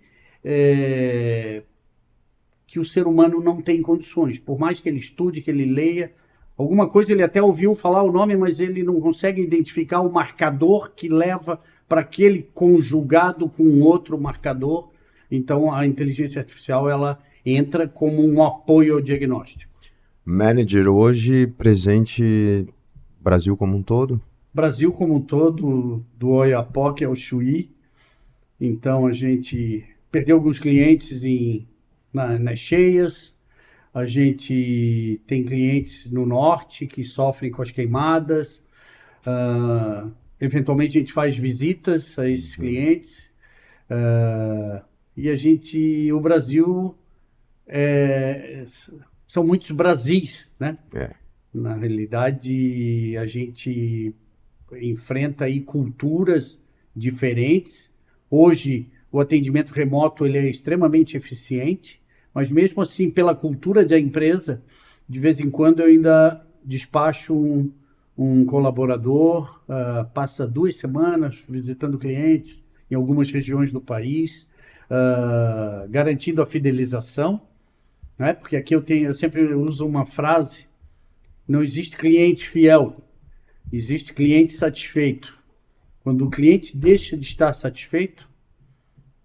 Speaker 3: que o ser humano não tem condições. Por mais que ele estude, que ele leia, alguma coisa ele até ouviu falar o nome, mas ele não consegue identificar o marcador que leva para aquele conjugado com outro marcador. Então, a inteligência artificial ela entra como um apoio ao diagnóstico.
Speaker 1: Manager hoje presente Brasil como um todo?
Speaker 3: Brasil como um todo, do Oiapoque ao Chuí. Então, a gente perdeu alguns clientes nas cheias. A gente tem clientes no norte que sofrem com as queimadas. Eventualmente, a gente faz visitas a esses clientes. E o Brasil, são muitos Brasis, né? Na realidade, a gente enfrenta aí culturas diferentes. Hoje, o atendimento remoto ele é extremamente eficiente, mas mesmo assim, pela cultura da empresa, de vez em quando eu ainda despacho um colaborador, passa 2 semanas visitando clientes em algumas regiões do país, garantindo a fidelização, né? Porque aqui eu sempre uso uma frase: não existe cliente fiel, existe cliente satisfeito. Quando o cliente deixa de estar satisfeito,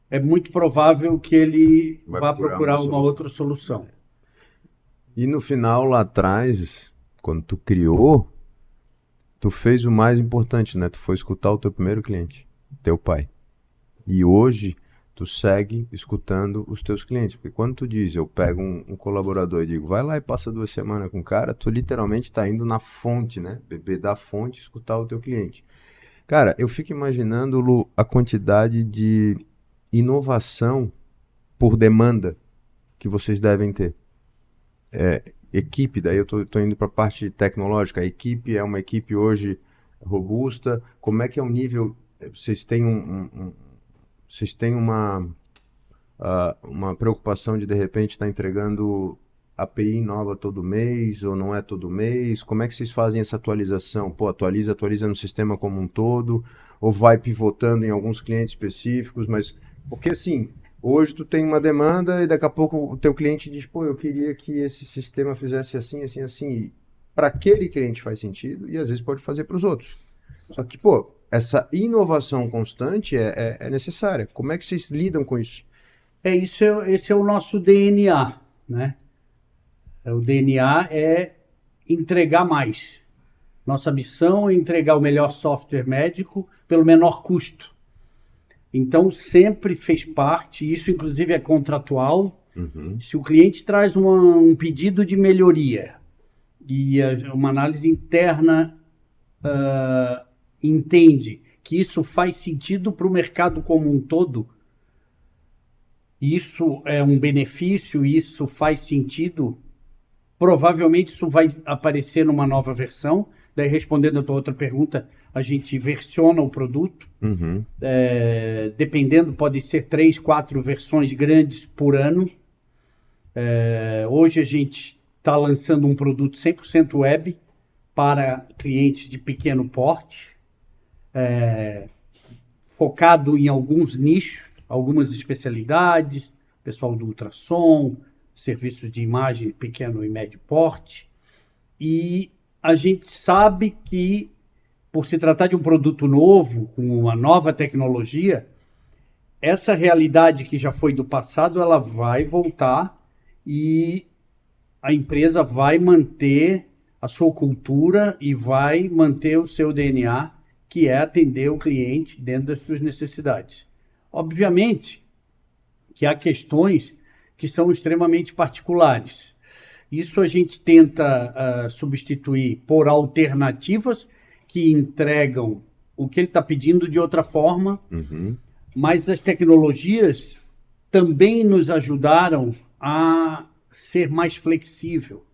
Speaker 3: é muito provável que ele vá procurar uma outra solução.
Speaker 1: E no final, lá atrás, quando tu criou, tu fez o mais importante, né? Tu foi escutar o teu primeiro cliente, teu pai. E hoje, tu segue escutando os teus clientes. Porque quando tu diz, eu pego um colaborador e digo, vai lá e passa 2 semanas com o cara, tu literalmente tá indo na fonte, né? Beber da fonte, escutar o teu cliente. Cara, eu fico imaginando, Lu, a quantidade de inovação por demanda que vocês devem ter. Equipe, daí eu tô indo para a parte tecnológica. A equipe é uma equipe hoje robusta. Como é que é o nível? Vocês têm vocês têm uma preocupação de repente estar entregando API nova todo mês ou não é todo mês? Como é que vocês fazem essa atualização? Pô, atualiza no sistema como um todo, ou vai pivotando em alguns clientes específicos, mas porque assim, hoje tu tem uma demanda e daqui a pouco o teu cliente diz, pô, eu queria que esse sistema fizesse assim, assim, assim, e para aquele cliente faz sentido e às vezes pode fazer para os outros. Só que, pô, essa inovação constante é necessária. Como é que vocês lidam com isso?
Speaker 3: Esse é o nosso DNA, né? O DNA é entregar mais. Nossa missão é entregar o melhor software médico pelo menor custo. Então, sempre fez parte, isso inclusive é contratual. Se o cliente traz um pedido de melhoria e uma análise interna entende que isso faz sentido para o mercado como um todo, isso é um benefício, isso faz sentido, provavelmente isso vai aparecer numa nova versão. Daí, respondendo a tua outra pergunta, a gente versiona o produto. Dependendo, pode ser 3, 4 versões grandes por ano. Hoje a gente está lançando um produto 100% web para clientes de pequeno porte, focado em alguns nichos, algumas especialidades, pessoal do ultrassom, serviços de imagem pequeno e médio porte. E a gente sabe que, por se tratar de um produto novo, com uma nova tecnologia, essa realidade que já foi do passado, ela vai voltar e a empresa vai manter a sua cultura e vai manter o seu DNA, que é atender o cliente dentro das suas necessidades. Obviamente que há questões que são extremamente particulares. Isso a gente tenta substituir por alternativas que entregam o que ele está pedindo de outra forma, mas as tecnologias, também nos ajudaram a ser mais flexível.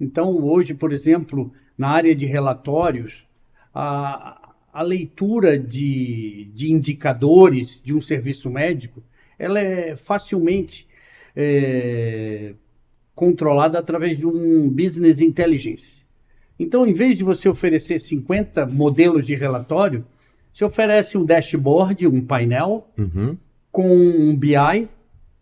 Speaker 3: Então, hoje, por exemplo, na área de relatórios, a leitura de indicadores de um serviço médico, ela é facilmente controlada através de um business intelligence. Então, em vez de você oferecer 50 modelos de relatório, você oferece um dashboard, um painel, com um BI,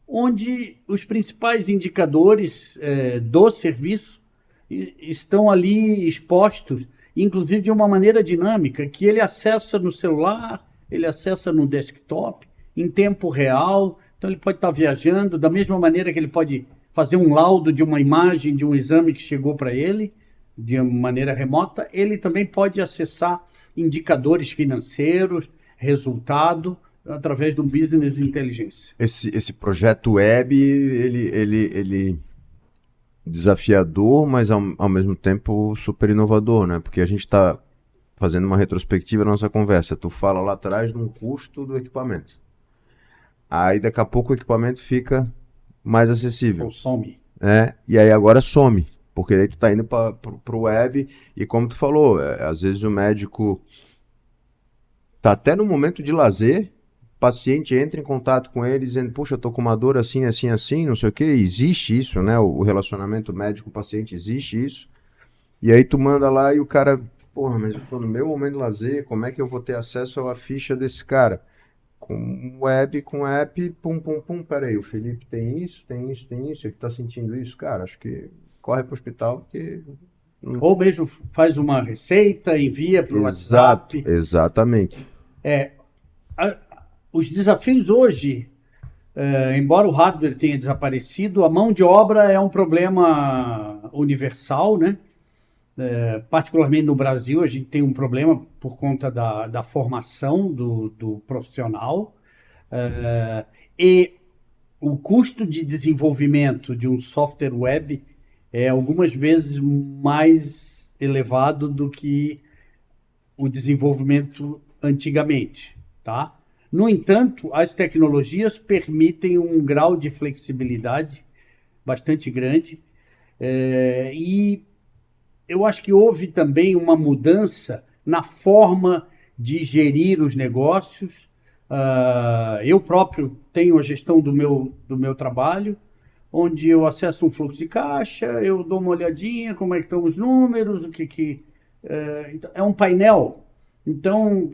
Speaker 3: onde os principais indicadores do serviço estão ali expostos, inclusive de uma maneira dinâmica, que ele acessa no celular, ele acessa no desktop, em tempo real. Então ele pode estar viajando, da mesma maneira que ele pode fazer um laudo de uma imagem, de um exame que chegou para ele, de maneira remota, ele também pode acessar indicadores financeiros, resultado, através do Business Intelligence.
Speaker 1: Esse projeto web, ele desafiador, mas ao mesmo tempo super inovador, né? Porque a gente está fazendo uma retrospectiva da nossa conversa. Tu fala lá atrás de um custo do equipamento. Aí daqui a pouco o equipamento fica mais acessível.
Speaker 3: Ou some.
Speaker 1: E aí agora some. Porque aí tu tá indo para o web e como tu falou, às vezes o médico tá até no momento de lazer, o paciente entra em contato com ele dizendo, puxa, eu tô com uma dor assim, assim, assim, não sei o que, existe isso, né? O relacionamento médico-paciente, existe isso. E aí tu manda lá e o cara, porra, mas eu tô no meu momento de lazer, como é que eu vou ter acesso à ficha desse cara? Com web, com app, pum, pum, pum, peraí, o Felipe tem isso, ele tá sentindo isso, cara, acho que corre para o hospital, porque...
Speaker 3: Ou mesmo faz uma receita, envia para o WhatsApp.
Speaker 1: Exatamente.
Speaker 3: Os desafios hoje, embora o hardware tenha desaparecido, a mão de obra é um problema universal, né? Particularmente no Brasil, a gente tem um problema por conta da formação do profissional. E o custo de desenvolvimento de um software web é algumas vezes mais elevado do que o desenvolvimento antigamente, tá? No entanto, as tecnologias permitem um grau de flexibilidade bastante grande e eu acho que houve também uma mudança na forma de gerir os negócios. Eu próprio tenho a gestão do meu trabalho, onde eu acesso um fluxo de caixa, eu dou uma olhadinha, como é que estão os números, é um painel. Então,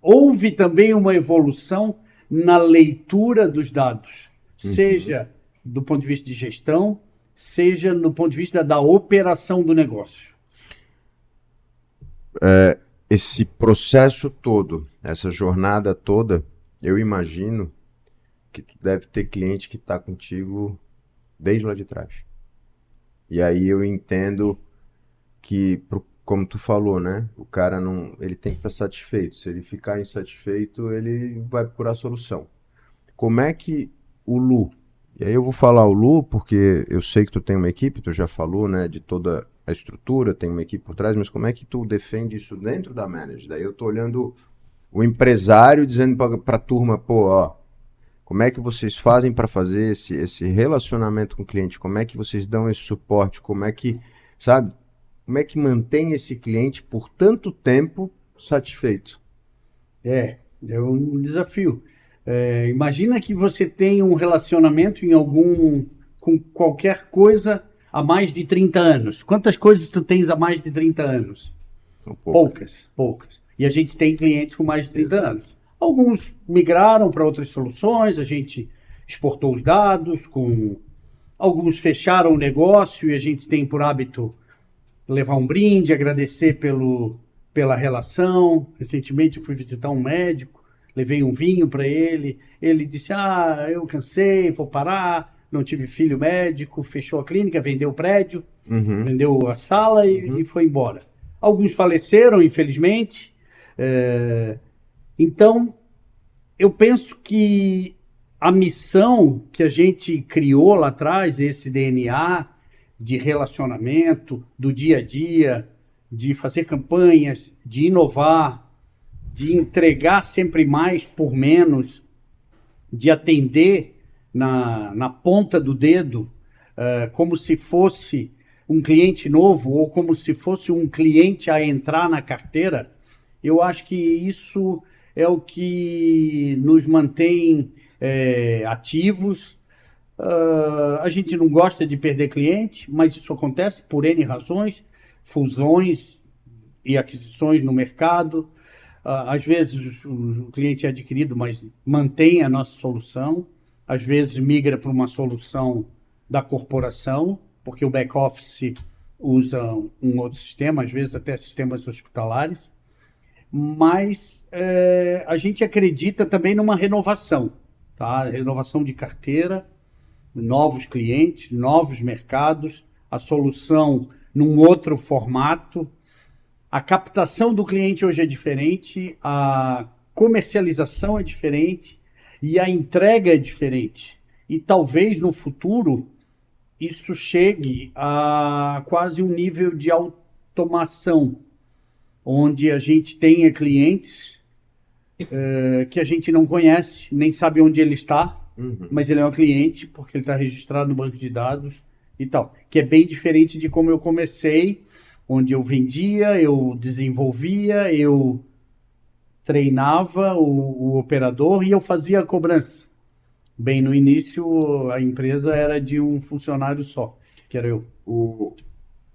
Speaker 3: houve também uma evolução na leitura dos dados, seja do ponto de vista de gestão, seja no ponto de vista da operação do negócio.
Speaker 1: Esse processo todo, essa jornada toda, eu imagino que tu deve ter cliente que está contigo desde lá de trás. E aí eu entendo que, como tu falou, né? O cara ele tem que estar satisfeito. Se ele ficar insatisfeito, ele vai procurar solução. Como é que o Lu, e aí eu vou falar o Lu porque eu sei que tu tem uma equipe, tu já falou, né? De toda a estrutura, tem uma equipe por trás, mas como é que tu defende isso dentro da Manage? Daí eu tô olhando o empresário dizendo para a turma, pô, ó, como é que vocês fazem para fazer esse relacionamento com o cliente? Como é que vocês dão esse suporte? Como é que, sabe? Como é que mantém esse cliente por tanto tempo satisfeito?
Speaker 3: É um desafio. Imagina que você tem um relacionamento com qualquer coisa há mais de 30 anos. Quantas coisas tu tens há mais de 30 anos? Poucas. E a gente tem clientes com mais de 30 anos. Alguns migraram para outras soluções, a gente exportou os dados, alguns fecharam o negócio e a gente tem por hábito levar um brinde, agradecer pela relação. Recentemente eu fui visitar um médico, levei um vinho para ele, ele disse, eu cansei, vou parar, não tive filho médico, fechou a clínica, vendeu o prédio, vendeu a sala e foi embora. Alguns faleceram, infelizmente. Então, eu penso que a missão que a gente criou lá atrás, esse DNA de relacionamento, do dia a dia, de fazer campanhas, de inovar, de entregar sempre mais por menos, de atender na ponta do dedo, como se fosse um cliente novo ou como se fosse um cliente a entrar na carteira, eu acho que isso é o que nos mantém ativos. A gente não gosta de perder cliente, mas isso acontece por N razões, fusões e aquisições no mercado. Às vezes o cliente é adquirido, mas mantém a nossa solução. Às vezes migra para uma solução da corporação, porque o back-office usa um outro sistema, às vezes até sistemas hospitalares. Mas a gente acredita também numa renovação, tá? Renovação de carteira, novos clientes, novos mercados, a solução num outro formato. A captação do cliente hoje é diferente, a comercialização é diferente e a entrega é diferente. E talvez no futuro isso chegue a quase um nível de automação, onde a gente tenha clientes que a gente não conhece, nem sabe onde ele está, mas ele é um cliente porque ele está registrado no banco de dados e tal. Que é bem diferente de como eu comecei, onde eu vendia, eu desenvolvia, eu treinava o operador e eu fazia a cobrança. Bem, no início a empresa era de um funcionário só, que era eu.
Speaker 1: O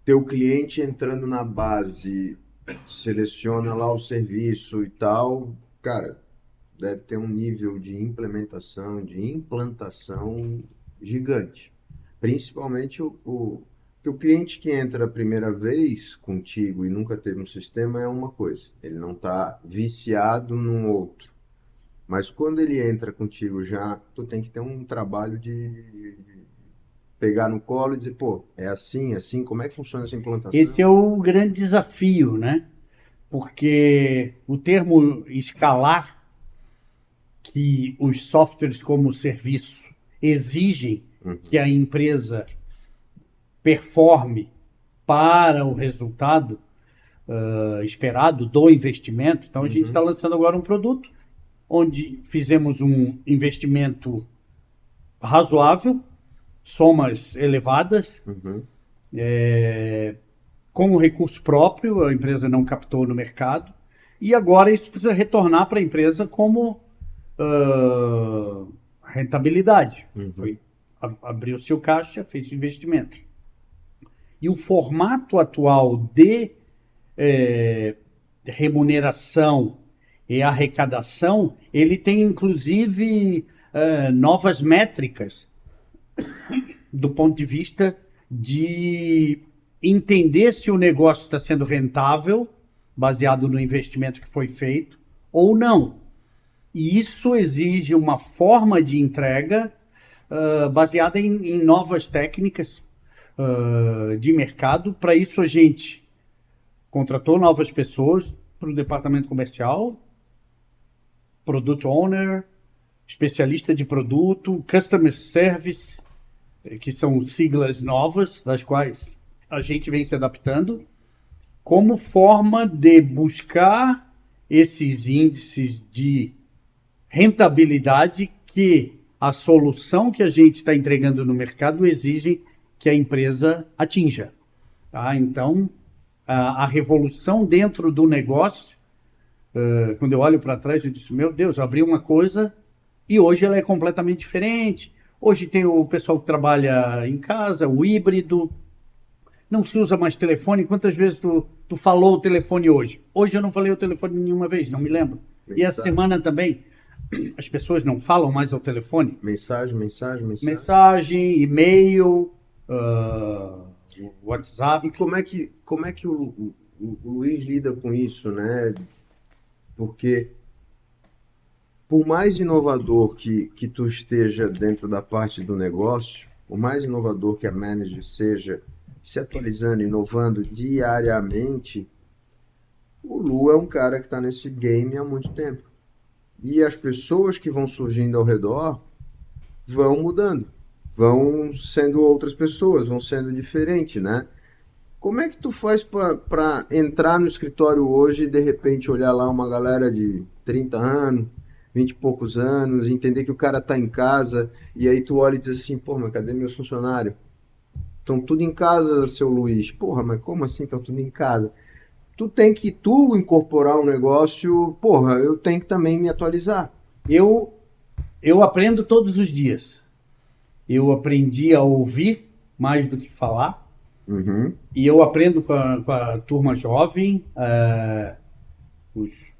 Speaker 1: teu cliente entrando na base, seleciona lá o serviço e tal, cara, deve ter um nível de implementação, de implantação gigante. Principalmente o cliente que entra a primeira vez contigo e nunca teve um sistema é uma coisa, ele não está viciado num outro. Mas quando ele entra contigo já, tu tem que ter um trabalho de pegar no colo e dizer, pô, é assim, como é que funciona essa implantação?
Speaker 3: Esse é o grande desafio, né? Porque o termo escalar, que os softwares como serviço exigem que a empresa performe para o resultado esperado do investimento. Então a gente está lançando agora um produto onde fizemos um investimento razoável, somas elevadas, com o recurso próprio, a empresa não captou no mercado, e agora isso precisa retornar para a empresa como rentabilidade. Abriu-se o caixa, fez o investimento. E o formato atual de remuneração e arrecadação, ele tem inclusive novas métricas do ponto de vista de entender se o negócio está sendo rentável, baseado no investimento que foi feito, ou não. E isso exige uma forma de entrega baseada em novas técnicas de mercado. Para isso a gente contratou novas pessoas para o departamento comercial, Product Owner, especialista de produto, Customer Service, que são siglas novas, das quais a gente vem se adaptando, como forma de buscar esses índices de rentabilidade que a solução que a gente está entregando no mercado exige que a empresa atinja. Tá? Então, a revolução dentro do negócio, quando eu olho para trás, eu disse, meu Deus, eu abri uma coisa e hoje ela é completamente diferente. Hoje tem o pessoal que trabalha em casa, o híbrido, não se usa mais telefone. Quantas vezes tu falou o telefone hoje? Hoje eu não falei o telefone nenhuma vez, não me lembro. E essa semana também, as pessoas não falam mais ao telefone. Mensagem, e-mail, WhatsApp.
Speaker 1: E como é que o Luiz lida com isso, né? Porque por mais inovador que tu esteja dentro da parte do negócio, por mais inovador que a manager seja, se atualizando, inovando diariamente, o Lu é um cara que está nesse game há muito tempo. E as pessoas que vão surgindo ao redor vão mudando, vão sendo outras pessoas, vão sendo diferentes, né? Como é que tu faz para entrar no escritório hoje e de repente olhar lá uma galera de 30 anos, 20 e poucos anos, entender que o cara tá em casa, e aí tu olha e diz assim, pô, mas cadê meus funcionários? Estão tudo em casa, seu Luiz. Porra, mas como assim estão tudo em casa? Tu tem que incorporar um negócio, porra, eu tenho que também me atualizar.
Speaker 3: Eu aprendo todos os dias. Eu aprendi a ouvir mais do que falar.
Speaker 1: Uhum.
Speaker 3: E eu aprendo com a turma jovem, os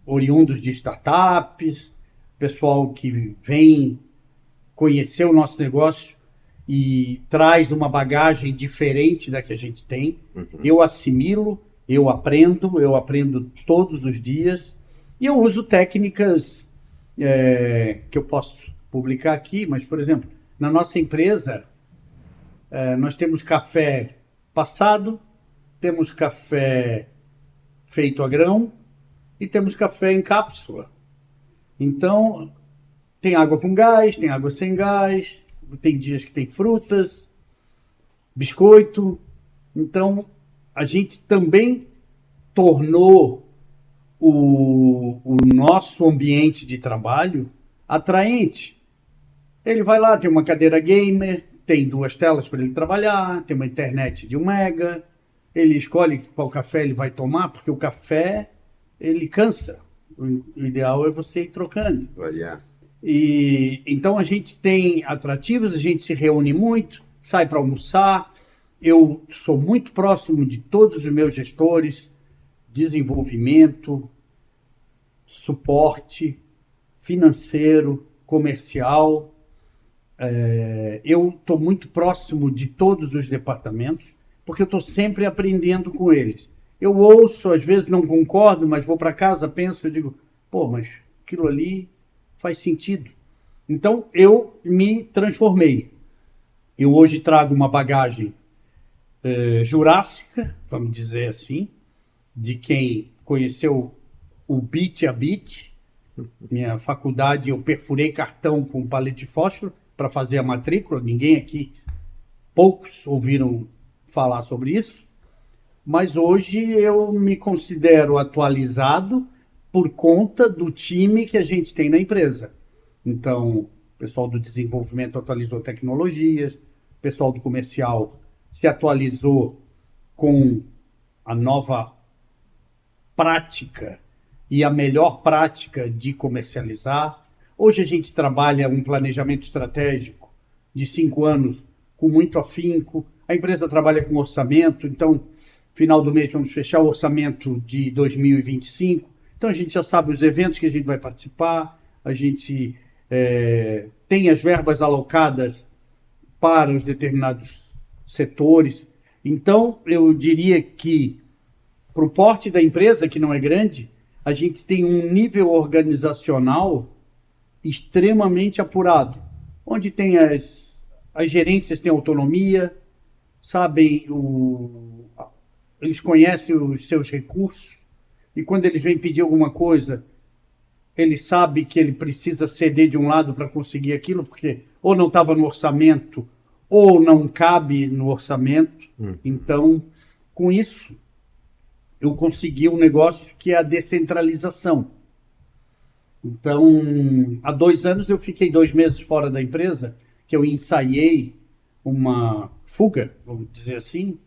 Speaker 3: oriundos de startups, pessoal que vem conhecer o nosso negócio e traz uma bagagem diferente da que a gente tem. Eu assimilo, eu aprendo todos os dias e eu uso técnicas que eu posso publicar aqui, mas, por exemplo, na nossa empresa, nós temos café passado, temos café feito a grão e temos café em cápsula. Então, tem água com gás, tem água sem gás, tem dias que tem frutas, biscoito. Então, a gente também tornou o nosso ambiente de trabalho atraente. Ele vai lá, tem uma cadeira gamer, tem 2 telas para ele trabalhar, tem uma internet de 1 mega, ele escolhe qual café ele vai tomar, porque o café, ele cansa. O ideal é você ir trocando.
Speaker 1: Variar.
Speaker 3: E então a gente tem atrativos, a gente se reúne muito, sai para almoçar. Eu sou muito próximo de todos os meus gestores, desenvolvimento, suporte financeiro, comercial. Eu estou muito próximo de todos os departamentos, porque eu estou sempre aprendendo com eles. Eu ouço, às vezes não concordo, mas vou para casa, penso, eu digo, pô, mas aquilo ali faz sentido. Então, eu me transformei. Eu hoje trago uma bagagem jurássica, vamos dizer assim, de quem conheceu o bit a bit. Minha faculdade, eu perfurei cartão com palete de fósforo para fazer a matrícula. Ninguém aqui, poucos ouviram falar sobre isso. Mas hoje eu me considero atualizado por conta do time que a gente tem na empresa. Então, o pessoal do desenvolvimento atualizou tecnologias, o pessoal do comercial se atualizou com a nova prática e a melhor prática de comercializar. Hoje a gente trabalha um planejamento estratégico de 5 anos com muito afinco. A empresa trabalha com orçamento, então, final do mês vamos fechar o orçamento de 2025. Então a gente já sabe os eventos que a gente vai participar, a gente tem as verbas alocadas para os determinados setores. Então eu diria que para o porte da empresa, que não é grande, a gente tem um nível organizacional extremamente apurado, onde tem as gerências têm autonomia, sabem, eles conhecem os seus recursos, e quando eles vêm pedir alguma coisa, ele sabe que ele precisa ceder de um lado para conseguir aquilo, porque ou não estava no orçamento, ou não cabe no orçamento. Então, com isso, eu consegui um negócio que é a descentralização. Então, há 2 anos eu fiquei 2 meses fora da empresa, que eu ensaiei uma fuga, vamos dizer assim,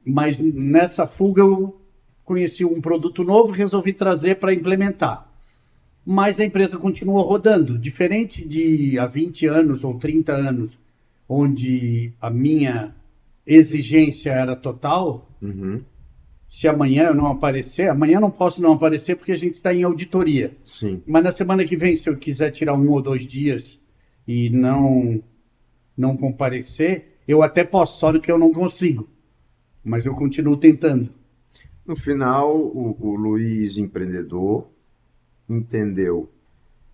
Speaker 3: mas nessa fuga eu conheci um produto novo, resolvi trazer para implementar. Mas a empresa continua rodando, diferente de há 20 anos ou 30 anos, onde a minha exigência era total. Se amanhã eu não aparecer, amanhã eu não posso não aparecer porque a gente está em auditoria.
Speaker 1: Sim.
Speaker 3: Mas na semana que vem, se eu quiser tirar 1 ou 2 dias e não comparecer, eu até posso, só que eu não consigo. Mas eu continuo tentando.
Speaker 1: No final, o Luiz, empreendedor, entendeu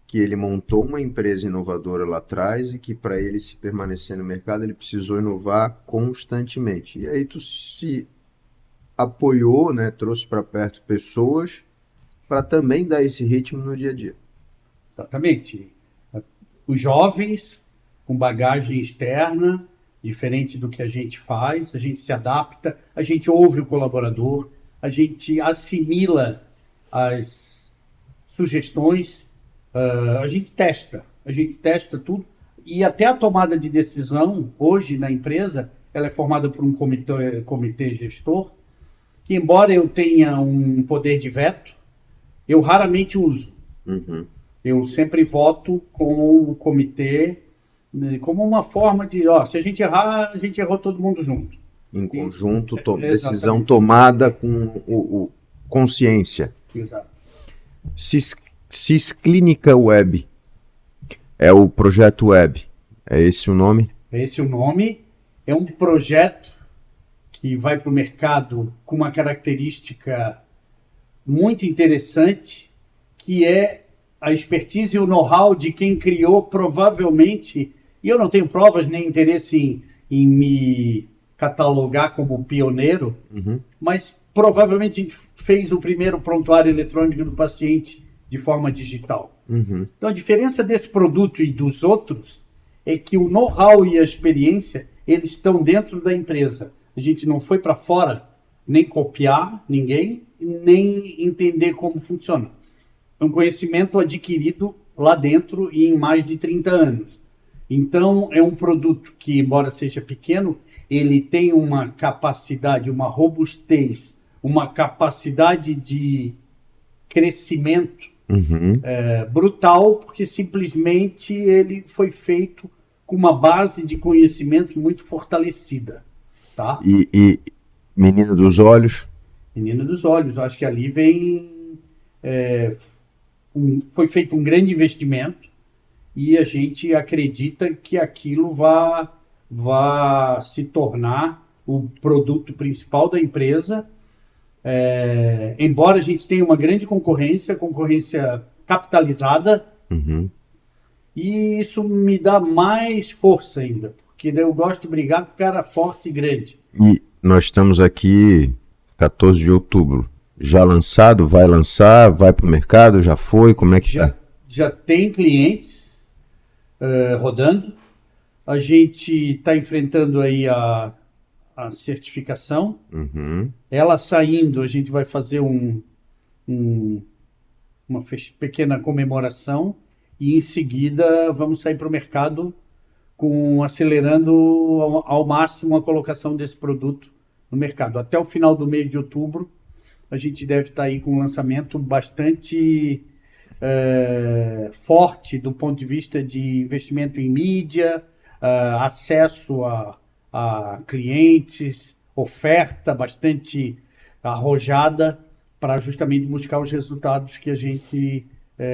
Speaker 1: que ele montou uma empresa inovadora lá atrás e que para ele se permanecer no mercado, ele precisou inovar constantemente. E aí tu se apoiou, né, trouxe para perto pessoas para também dar esse ritmo no dia a dia.
Speaker 3: Exatamente. Os jovens com bagagem externa, diferente do que a gente faz, a gente se adapta, a gente ouve o colaborador, a gente assimila as sugestões, a gente testa tudo. E até a tomada de decisão, hoje na empresa, ela é formada por um comitê gestor, que embora eu tenha um poder de veto, eu raramente uso. Eu sempre voto com o comitê, né, como uma forma de, se a gente errar, a gente errou todo mundo junto.
Speaker 1: Em conjunto, decisão
Speaker 3: Exatamente.
Speaker 1: tomada com consciência.
Speaker 3: Exato.
Speaker 1: Cisclínica Web é o projeto web. É esse o nome?
Speaker 3: Esse é o nome. É um projeto que vai para o mercado com uma característica muito interessante, que é a expertise e o know-how de quem criou, provavelmente, e eu não tenho provas nem interesse em me catalogar como pioneiro, mas provavelmente a gente fez o primeiro prontuário eletrônico do paciente de forma digital. Então a diferença desse produto e dos outros é que o know-how e a experiência, eles estão dentro da empresa. A gente não foi para fora nem copiar ninguém, nem entender como funciona. É um conhecimento adquirido lá dentro e em mais de 30 anos. Então, é um produto que, embora seja pequeno, ele tem uma capacidade, uma robustez, uma capacidade de crescimento brutal, porque simplesmente ele foi feito com uma base de conhecimento muito fortalecida. Tá?
Speaker 1: E Menina dos Olhos?
Speaker 3: Menina dos Olhos, acho que ali vem... foi feito um grande investimento e a gente acredita que aquilo vá se tornar o produto principal da empresa, embora a gente tenha uma grande concorrência capitalizada, e isso me dá mais força ainda, porque eu gosto de brigar com o cara forte e grande.
Speaker 1: E nós estamos aqui 14 de outubro. Já lançado? Vai lançar? Vai para o mercado? Já foi? Como é que tá?
Speaker 3: Já tem clientes rodando. A gente está enfrentando aí a certificação. Ela saindo, a gente vai fazer uma pequena comemoração e em seguida vamos sair para o mercado acelerando ao máximo a colocação desse produto no mercado. Até o final do mês de outubro, a gente deve estar aí com um lançamento bastante forte do ponto de vista de investimento em mídia, acesso a clientes, oferta bastante arrojada para justamente buscar os resultados que a gente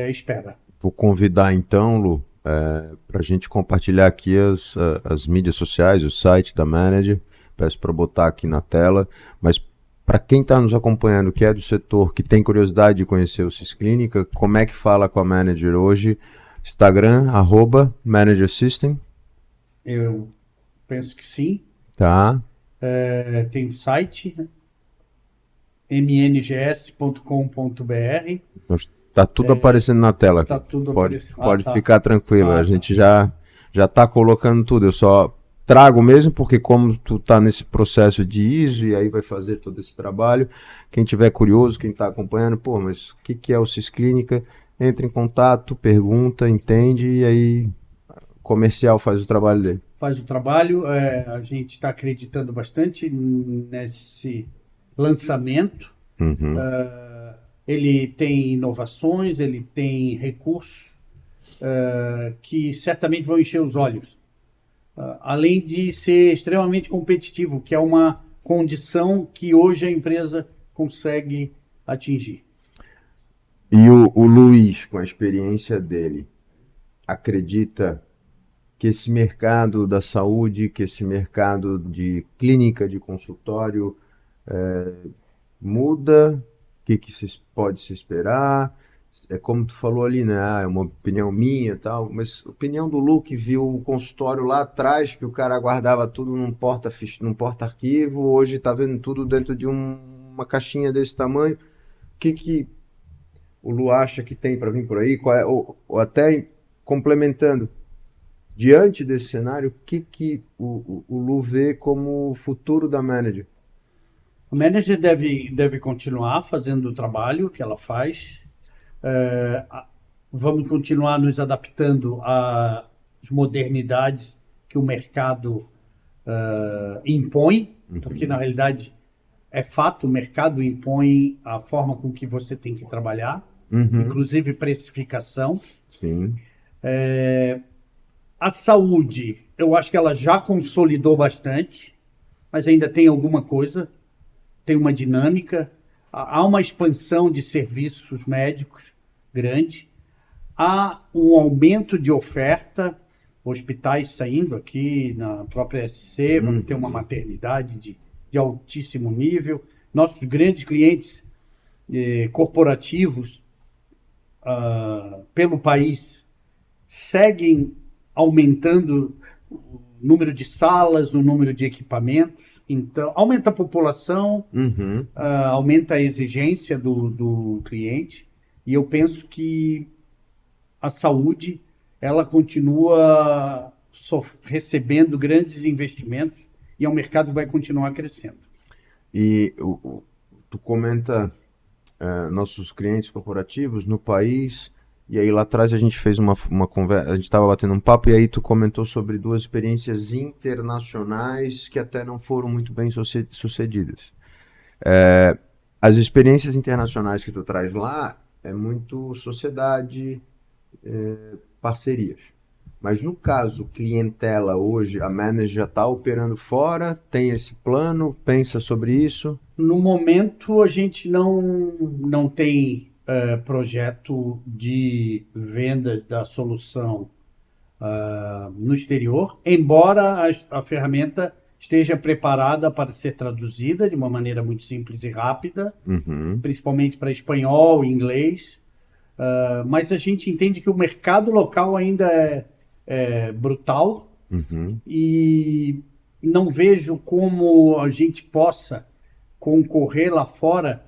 Speaker 3: espera.
Speaker 1: Vou convidar então, Lu, para a gente compartilhar aqui as mídias sociais, o site da Manager. Peço para botar aqui na tela, mas para quem está nos acompanhando, que é do setor, que tem curiosidade de conhecer o Cisclínica, como é que fala com a Manager hoje? Instagram, @ManagerSystem.
Speaker 3: Eu penso que sim.
Speaker 1: Tá.
Speaker 3: Tem o site, mngs.com.br.
Speaker 1: Tá tudo aparecendo na tela aqui.
Speaker 3: Tá tudo
Speaker 1: pode
Speaker 3: aparecendo.
Speaker 1: ficar tranquilo, a
Speaker 3: tá.
Speaker 1: gente já tá colocando tudo. Eu só trago mesmo, porque como tu tá nesse processo de ISO e aí vai fazer todo esse trabalho, quem tiver curioso, quem tá acompanhando, mas o que é o Cisclínica? Entra em contato, pergunta, entende e aí o comercial faz o trabalho dele.
Speaker 3: Faz o trabalho, a gente está acreditando bastante nesse lançamento. Ele tem inovações, ele tem recursos que certamente vão encher os olhos. Além de ser extremamente competitivo, que é uma condição que hoje a empresa consegue atingir.
Speaker 1: E o Luiz, com a experiência dele, acredita que esse mercado da saúde, que esse mercado de clínica, de consultório, muda? O que pode se esperar? É como tu falou ali, né? É uma opinião minha e tal, mas opinião do Lu, que viu o consultório lá atrás, que o cara guardava tudo num porta-arquivo, hoje tá vendo tudo dentro de uma caixinha desse tamanho. O que o Lu acha que tem para vir por aí? Ou até complementando, diante desse cenário, o que o Lu vê como o futuro da Manager?
Speaker 3: A Manager deve continuar fazendo o trabalho que ela faz. Vamos continuar nos adaptando às modernidades que o mercado impõe, porque na realidade é fato, o mercado impõe a forma com que você tem que trabalhar, inclusive precificação.
Speaker 1: Sim.
Speaker 3: A saúde, eu acho que ela já consolidou bastante, mas ainda tem alguma coisa, tem uma dinâmica, há uma expansão de serviços médicos grande, há um aumento de oferta, hospitais saindo aqui na própria SC, vamos ter uma maternidade de altíssimo nível. Nossos grandes clientes corporativos pelo país seguem aumentando o número de salas, o número de equipamentos. Então, aumenta a população, aumenta a exigência do cliente. E eu penso que a saúde, ela continua recebendo grandes investimentos e o mercado vai continuar crescendo.
Speaker 1: E tu comenta nossos clientes corporativos no país, e aí lá atrás a gente fez uma conversa, a gente estava batendo um papo, e aí tu comentou sobre 2 experiências internacionais que até não foram muito bem sucedidas. As experiências internacionais que tu traz lá é muito sociedade, parcerias. Mas no caso, clientela hoje, a manager já está operando fora, tem esse plano, pensa sobre isso?
Speaker 3: No momento, a gente não tem projeto de venda da solução no exterior, embora a ferramenta esteja preparada para ser traduzida de uma maneira muito simples e rápida, principalmente para espanhol e inglês. Mas a gente entende que o mercado local ainda é brutal e não vejo como a gente possa concorrer lá fora,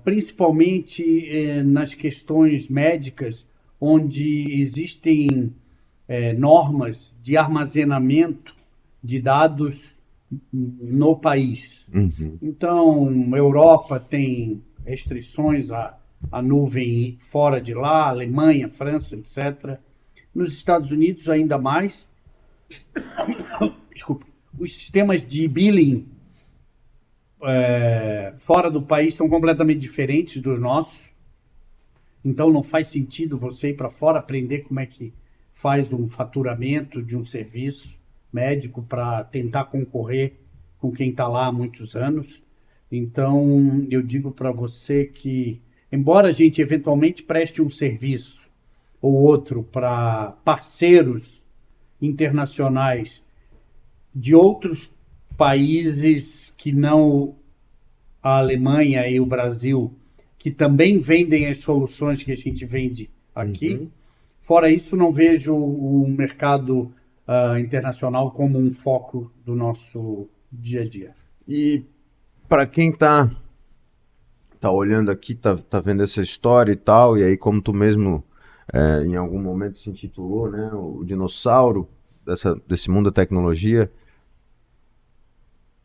Speaker 3: principalmente nas questões médicas, onde existem normas de armazenamento de dados no país. Então, a Europa tem restrições à nuvem fora de lá, Alemanha, França, etc. Nos Estados Unidos, ainda mais. Desculpa. Os sistemas de billing fora do país são completamente diferentes dos nossos. Então, não faz sentido você ir para fora aprender como é que faz um faturamento de um serviço médico para tentar concorrer com quem está lá há muitos anos. Então, eu digo para você que, embora a gente eventualmente preste um serviço ou outro para parceiros internacionais de outros países que não a Alemanha e o Brasil, que também vendem as soluções que a gente vende aqui. Fora isso, não vejo o mercado internacional como um foco do nosso dia a dia.
Speaker 1: E para quem tá olhando aqui, tá vendo essa história e tal, e aí como tu mesmo em algum momento se intitulou, né, o dinossauro desse mundo da tecnologia,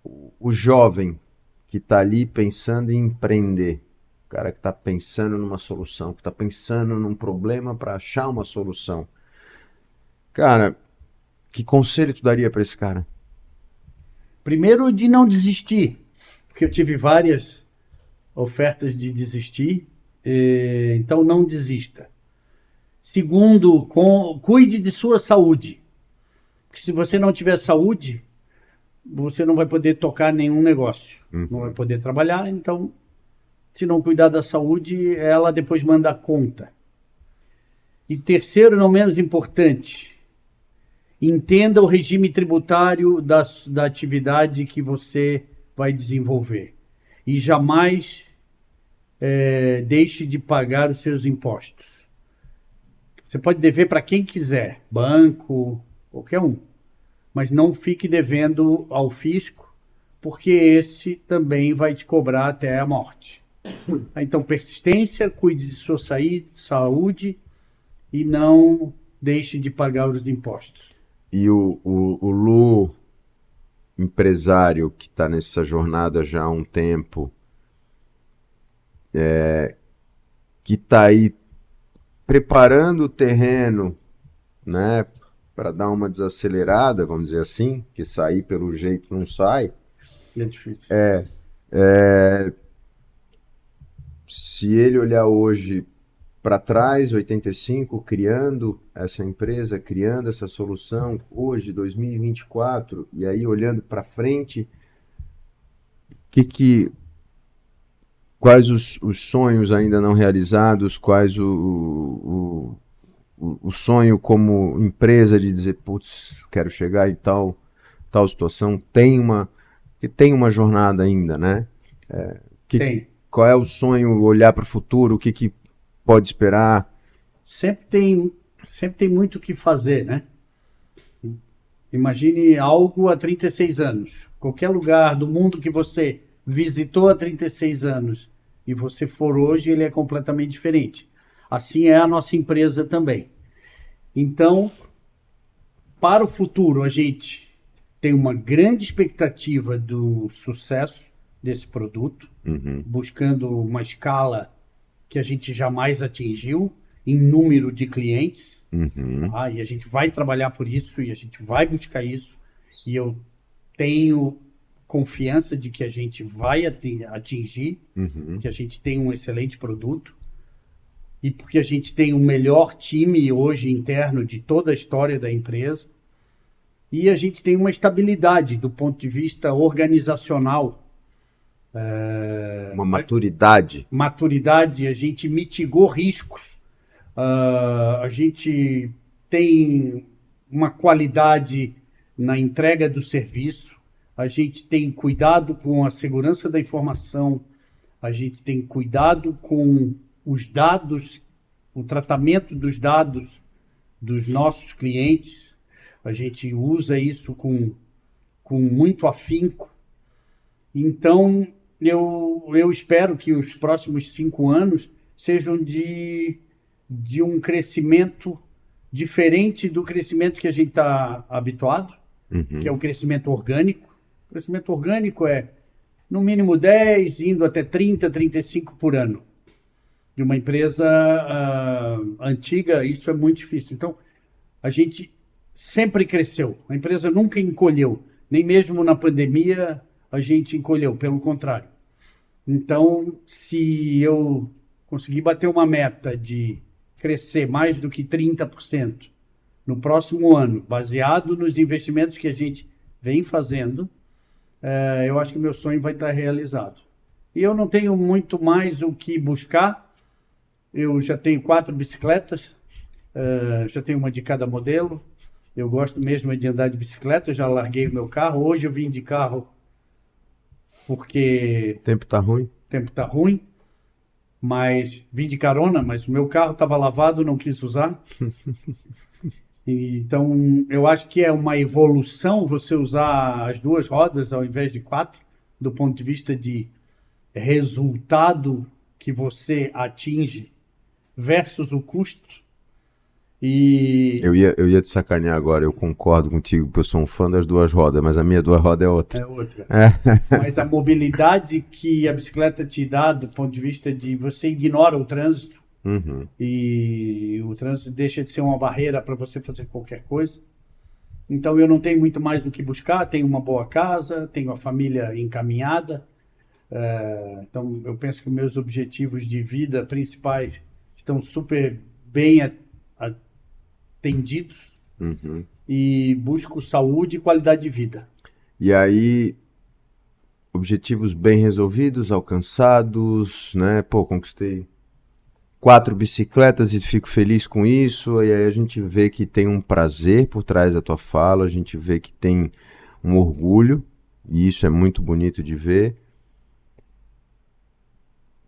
Speaker 1: o jovem que tá ali pensando em empreender, o cara que tá pensando numa solução, que tá pensando num problema para achar uma solução, cara, que conselho tu daria para esse cara?
Speaker 3: Primeiro, de não desistir, porque eu tive várias ofertas de desistir, então não desista. Segundo, cuide de sua saúde, porque se você não tiver saúde, você não vai poder tocar nenhum negócio, não vai poder trabalhar, então, se não cuidar da saúde, ela depois manda a conta. E terceiro, não menos importante, entenda o regime tributário da atividade que você vai desenvolver. E jamais deixe de pagar os seus impostos. Você pode dever para quem quiser, banco, qualquer um. Mas não fique devendo ao fisco, porque esse também vai te cobrar até a morte. Então, persistência, cuide de sua saúde e não deixe de pagar os impostos.
Speaker 1: E o Lu, empresário que está nessa jornada já há um tempo, que está aí preparando o terreno, né, para dar uma desacelerada, vamos dizer assim, que sair pelo jeito não sai.
Speaker 3: É difícil.
Speaker 1: Se ele olhar hoje para trás, 85, criando essa empresa, criando essa solução, hoje, 2024, e aí olhando para frente, quais os sonhos ainda não realizados, quais o sonho como empresa de dizer, putz, quero chegar em tal situação, tem uma jornada ainda, né? Qual é o sonho, olhar para o futuro, o que pode esperar?
Speaker 3: Sempre tem muito o que fazer, né? Imagine algo há 36 anos. Qualquer lugar do mundo que você visitou há 36 anos e você for hoje, ele é completamente diferente. Assim é a nossa empresa também. Então, para o futuro, a gente tem uma grande expectativa do sucesso desse produto, buscando uma escala que a gente jamais atingiu em número de clientes. Tá? E a gente vai trabalhar por isso e a gente vai buscar isso. E eu tenho confiança de que a gente vai atingir, que a gente tem um excelente produto e porque a gente tem o melhor time hoje interno de toda a história da empresa e a gente tem uma estabilidade do ponto de vista organizacional.
Speaker 1: Uma maturidade.
Speaker 3: A gente mitigou riscos, a gente tem uma qualidade na entrega do serviço, a gente tem cuidado com a segurança da informação, a gente tem cuidado com os dados, o tratamento dos dados dos nossos clientes, a gente usa isso com muito afinco. Então, eu espero que os próximos 5 anos sejam de um crescimento diferente do crescimento que a gente está habituado, que é o crescimento orgânico. O crescimento orgânico é, no mínimo, 10, indo até 30, 35 por ano. De uma empresa antiga, isso é muito difícil. Então, a gente sempre cresceu. A empresa nunca encolheu. Nem mesmo na pandemia a gente encolheu, pelo contrário. Então, se eu conseguir bater uma meta de crescer mais do que 30% no próximo ano, baseado nos investimentos que a gente vem fazendo, eu acho que meu sonho vai estar realizado. E eu não tenho muito mais o que buscar. Eu já tenho 4 bicicletas, já tenho uma de cada modelo. Eu gosto mesmo de andar de bicicleta, já larguei o meu carro. Hoje eu vim de carro porque...
Speaker 1: O tempo está ruim?
Speaker 3: O tempo está ruim, mas vim de carona, mas o meu carro estava lavado, não quis usar. Então, eu acho que é uma evolução você usar as 2 rodas ao invés de 4, do ponto de vista de resultado que você atinge versus o custo. E
Speaker 1: eu ia te sacanear agora, eu concordo contigo, porque eu sou um fã das 2 rodas, mas a minha 2 rodas é outra.
Speaker 3: É outra. Mas a mobilidade que a bicicleta te dá, do ponto de vista de você ignora o trânsito, e o trânsito deixa de ser uma barreira para você fazer qualquer coisa. Então eu não tenho muito mais o que buscar, tenho uma boa casa, tenho a família encaminhada. Então eu penso que meus objetivos de vida principais estão super bem atendidos e busco saúde e qualidade de vida.
Speaker 1: E aí, objetivos bem resolvidos, alcançados, né? Pô, conquistei 4 bicicletas e fico feliz com isso. E aí a gente vê que tem um prazer por trás da tua fala, a gente vê que tem um orgulho, e isso é muito bonito de ver.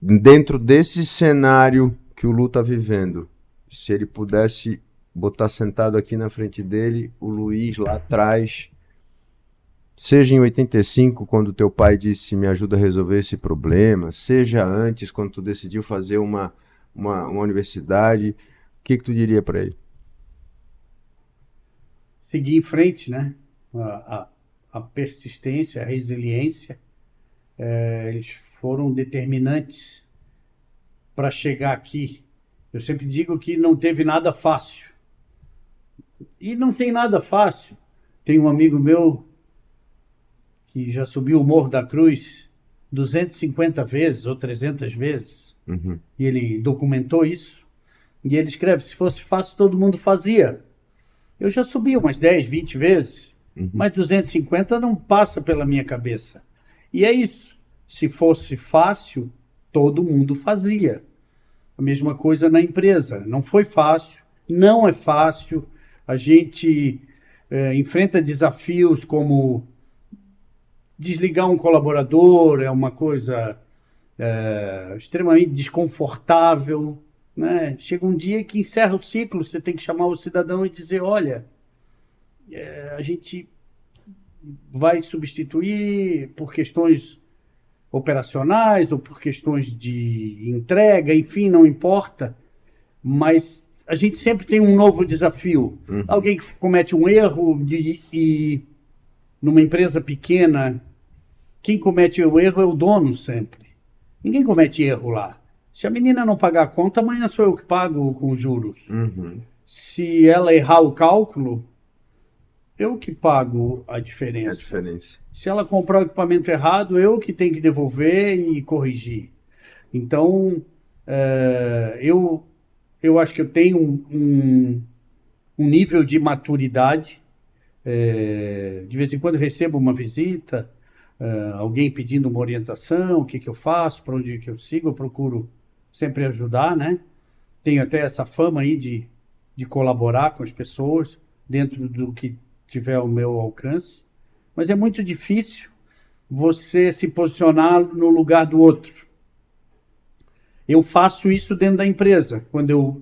Speaker 1: Dentro desse cenário que o Lu está vivendo, se ele pudesse botar sentado aqui na frente dele o Luiz lá atrás, seja em 85, quando teu pai disse me ajuda a resolver esse problema, seja antes, quando tu decidiu fazer uma universidade, o que tu diria para ele?
Speaker 3: Seguir em frente, né? A persistência, a resiliência, eles foram determinantes para chegar aqui. Eu sempre digo que não teve nada fácil. E não tem nada fácil. Tem um amigo meu que já subiu o Morro da Cruz 250 vezes ou 300 vezes. E ele documentou isso. E ele escreve, se fosse fácil, todo mundo fazia. Eu já subi umas 10, 20 vezes, mas 250 não passa pela minha cabeça. E é isso. Se fosse fácil, todo mundo fazia. A mesma coisa na empresa. Não foi fácil, não é fácil. A gente enfrenta desafios como desligar um colaborador, é uma coisa extremamente desconfortável, né? Chega um dia que encerra o ciclo, você tem que chamar o cidadão e dizer, olha, a gente vai substituir por questões operacionais ou por questões de entrega, enfim, não importa, mas a gente sempre tem um novo desafio. Alguém que comete um erro e numa empresa pequena, quem comete o erro é o dono sempre. Ninguém comete erro lá. Se a menina não pagar a conta, amanhã sou eu que pago com juros. Se ela errar o cálculo, eu que pago a diferença. Se ela comprar o equipamento errado, eu que tenho que devolver e corrigir. Então, eu acho que eu tenho um nível de maturidade. De vez em quando recebo uma visita, alguém pedindo uma orientação, o que eu faço, para onde que eu sigo, eu procuro sempre ajudar, né? Tenho até essa fama aí de colaborar com as pessoas dentro do que tiver ao meu alcance, mas é muito difícil você se posicionar no lugar do outro. Eu faço isso dentro da empresa. Quando eu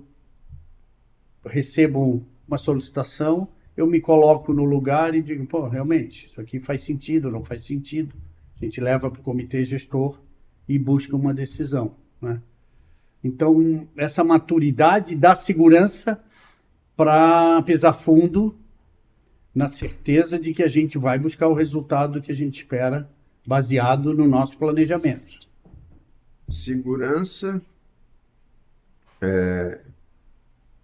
Speaker 3: recebo uma solicitação, eu me coloco no lugar e digo, pô, realmente, isso aqui faz sentido, não faz sentido. A gente leva para o comitê gestor e busca uma decisão, né? Então, essa maturidade dá segurança para pisar fundo na certeza de que a gente vai buscar o resultado que a gente espera, baseado no nosso planejamento.
Speaker 1: Segurança,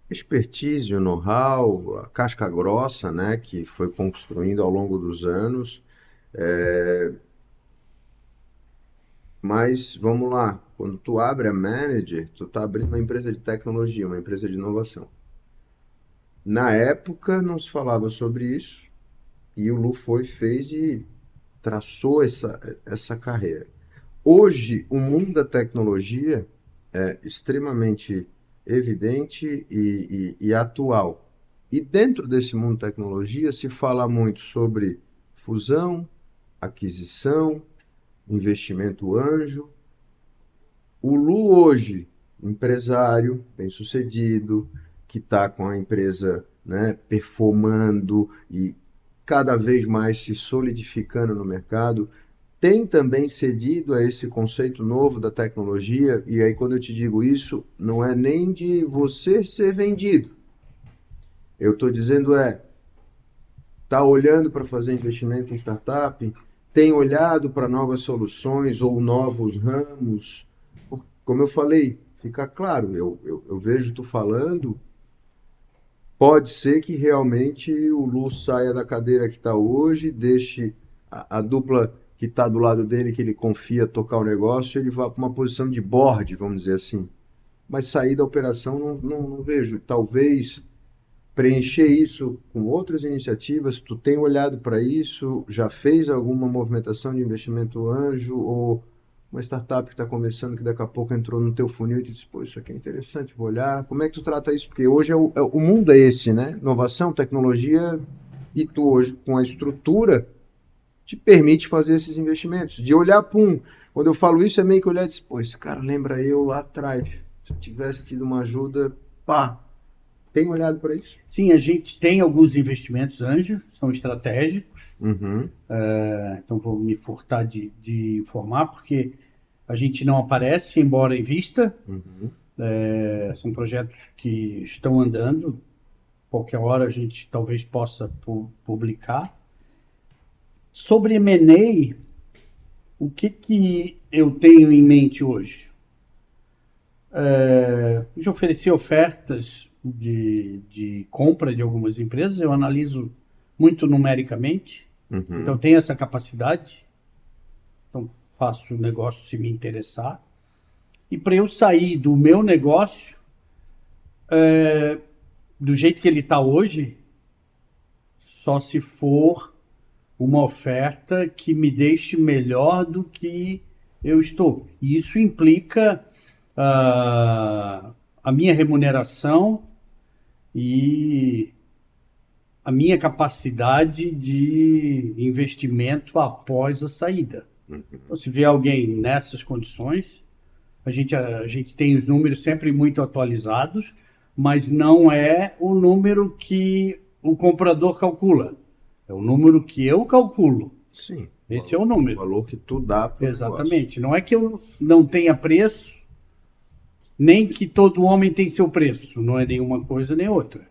Speaker 1: expertise, o know-how, a casca grossa, né, que foi construindo ao longo dos anos. Mas, vamos lá, quando tu abre a Manager, tu tá abrindo uma empresa de tecnologia, uma empresa de inovação. Na época não se falava sobre isso, e o Lu fez e traçou essa carreira. Hoje, o mundo da tecnologia é extremamente evidente e atual. E dentro desse mundo da tecnologia se fala muito sobre fusão, aquisição, investimento anjo. O Lu hoje, empresário, bem-sucedido, que está com a empresa, né, performando e cada vez mais se solidificando no mercado, tem também cedido a esse conceito novo da tecnologia. E aí, quando eu te digo isso, não é nem de você ser vendido. Eu estou dizendo está olhando para fazer investimento em startup, tem olhado para novas soluções ou novos ramos. Como eu falei, fica claro, eu vejo tu falando, pode ser que realmente o Lu saia da cadeira que está hoje, deixe a dupla que está do lado dele, que ele confia tocar o negócio, ele vá para uma posição de board, vamos dizer assim. Mas sair da operação não vejo. Talvez preencher isso com outras iniciativas. Tu tem olhado para isso? Já fez alguma movimentação de investimento anjo ou uma startup que está começando, que daqui a pouco entrou no teu funil e disse, pô, isso aqui é interessante, vou olhar. Como é que tu trata isso? Porque hoje o mundo é esse, né? Inovação, tecnologia, e tu hoje com a estrutura te permite fazer esses investimentos. De olhar, quando eu falo isso é meio que olhar e dizer, pô, esse cara lembra eu lá atrás. Se eu tivesse tido uma ajuda, tem olhado para isso?
Speaker 3: Sim, a gente tem alguns investimentos anjos, são estratégicos. Então vou me furtar de informar, porque a gente não aparece, embora invista. São projetos que estão andando. Qualquer hora a gente talvez possa publicar. Sobre M&A, o que eu tenho em mente hoje? de oferecer ofertas de compra de algumas empresas. Eu analiso muito numericamente, então tenho essa capacidade. Então faço o negócio se me interessar. E para eu sair do meu negócio, do jeito que ele está hoje, só se for uma oferta que me deixe melhor do que eu estou. E isso implica a minha remuneração e a minha capacidade de investimento após a saída. Então, se vier alguém nessas condições, a gente tem os números sempre muito atualizados, mas não é o número que o comprador calcula. É o número que eu calculo.
Speaker 1: Sim.
Speaker 3: Esse é o número.
Speaker 1: O valor que tu dá para o
Speaker 3: Exatamente. Não é que eu não tenha preço, nem que todo homem tem seu preço. Não é nenhuma coisa nem outra.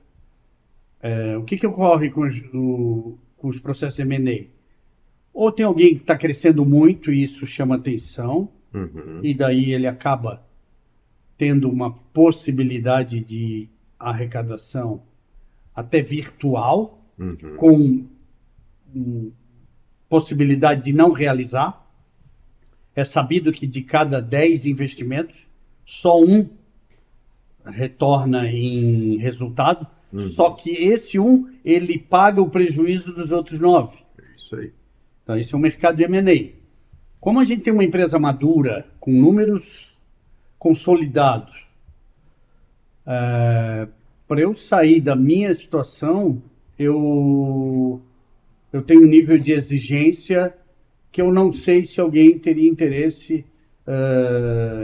Speaker 3: O que ocorre com os processos de M&A? Ou tem alguém que está crescendo muito e isso chama atenção, e daí ele acaba tendo uma possibilidade de arrecadação até virtual, com possibilidade de não realizar. É sabido que de cada 10 investimentos, só um retorna em resultado, só que esse ele paga o prejuízo dos outros 9.
Speaker 1: Isso aí.
Speaker 3: Então, esse é o mercado de M&A. Como a gente tem uma empresa madura, com números consolidados, para eu sair da minha situação, eu tenho um nível de exigência que eu não sei se alguém teria interesse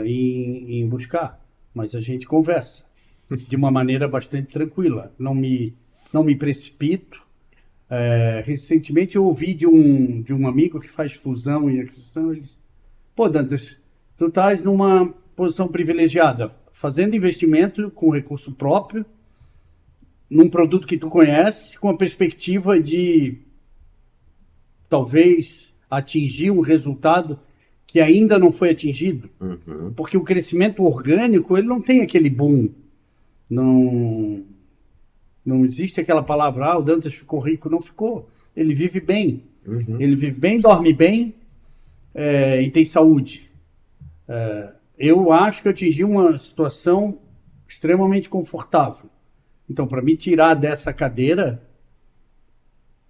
Speaker 3: em buscar, mas a gente conversa de uma maneira bastante tranquila. Não me precipito. Recentemente eu ouvi de um amigo que faz fusão e aquisição. Ele disse: pô, Dantas, tu estás numa posição privilegiada, fazendo investimento com recurso próprio, num produto que tu conhece, com a perspectiva de talvez atingir um resultado que ainda não foi atingido. Porque o crescimento orgânico, ele não tem aquele boom. Não existe aquela palavra, o Dantas ficou rico. Não ficou. Ele vive bem. Ele vive bem, dorme bem e tem saúde. Eu acho que eu atingi uma situação extremamente confortável. Então, para me tirar dessa cadeira,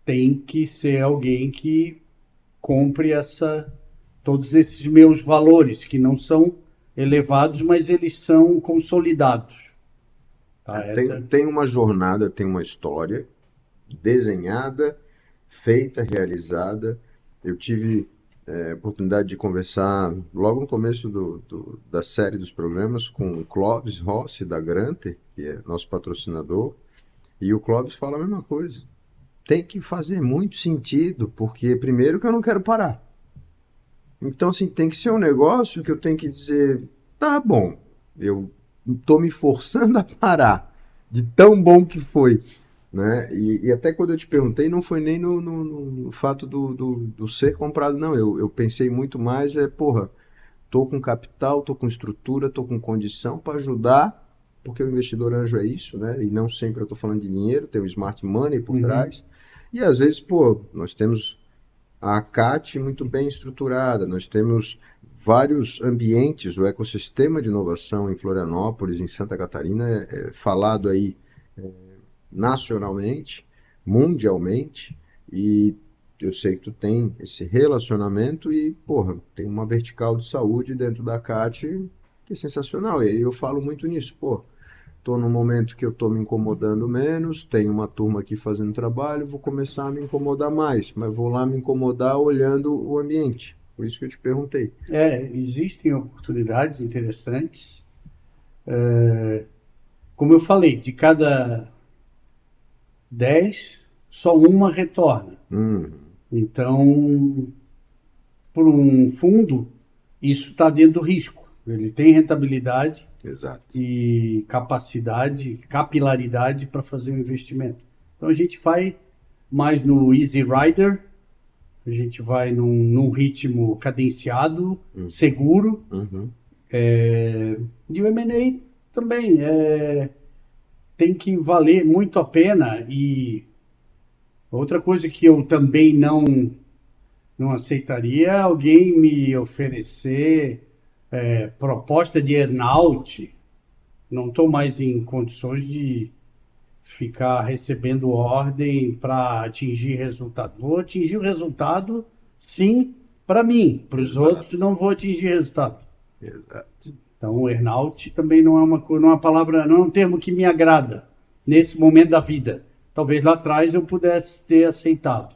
Speaker 3: tem que ser alguém que compre todos esses meus valores, que não são elevados, mas eles são consolidados. Tá?
Speaker 1: Tem uma jornada, tem uma história desenhada, feita, realizada. Eu tive a oportunidade de conversar logo no começo da série dos programas com o Clóvis Rossi, da Granter, que é nosso patrocinador, e o Clóvis fala a mesma coisa. Tem que fazer muito sentido, porque primeiro que eu não quero parar. Então, assim, tem que ser um negócio que eu tenho que dizer, tá bom, eu estou me forçando a parar, de tão bom que foi, né? E até quando eu te perguntei, não foi nem no fato do ser comprado, não. Eu pensei muito mais, tô com capital, tô com estrutura, tô com condição para ajudar, porque o investidor anjo é isso, né? E não sempre eu tô falando de dinheiro, tem o smart money por trás. E às vezes, nós temos a ACAT muito bem estruturada, nós temos vários ambientes, o ecossistema de inovação em Florianópolis, em Santa Catarina, é falado aí nacionalmente, mundialmente, e eu sei que tu tem esse relacionamento e, tem uma vertical de saúde dentro da ACAT que é sensacional. E aí eu falo muito nisso, tô num momento que eu tô me incomodando menos, tenho uma turma aqui fazendo trabalho, vou começar a me incomodar mais, mas vou lá me incomodar olhando o ambiente. Por isso que eu te perguntei.
Speaker 3: Existem oportunidades interessantes. Como eu falei, de cada 10, só uma retorna. Então, por um fundo, isso está dentro do risco. Ele tem rentabilidade.
Speaker 1: Exato.
Speaker 3: E capacidade, capilaridade para fazer um investimento. Então a gente vai mais no Easy Rider, a gente vai num ritmo cadenciado, seguro, E o M&A também tem que valer muito a pena. E outra coisa que eu também não aceitaria é alguém me oferecer proposta de earn-out. Não estou mais em condições de ficar recebendo ordem para atingir resultado. Vou atingir o resultado, sim, para mim. Para os outros, não vou atingir resultado.
Speaker 1: Exato.
Speaker 3: Então, o earn-out também não é uma palavra, não é um termo que me agrada nesse momento da vida. Talvez lá atrás eu pudesse ter aceitado.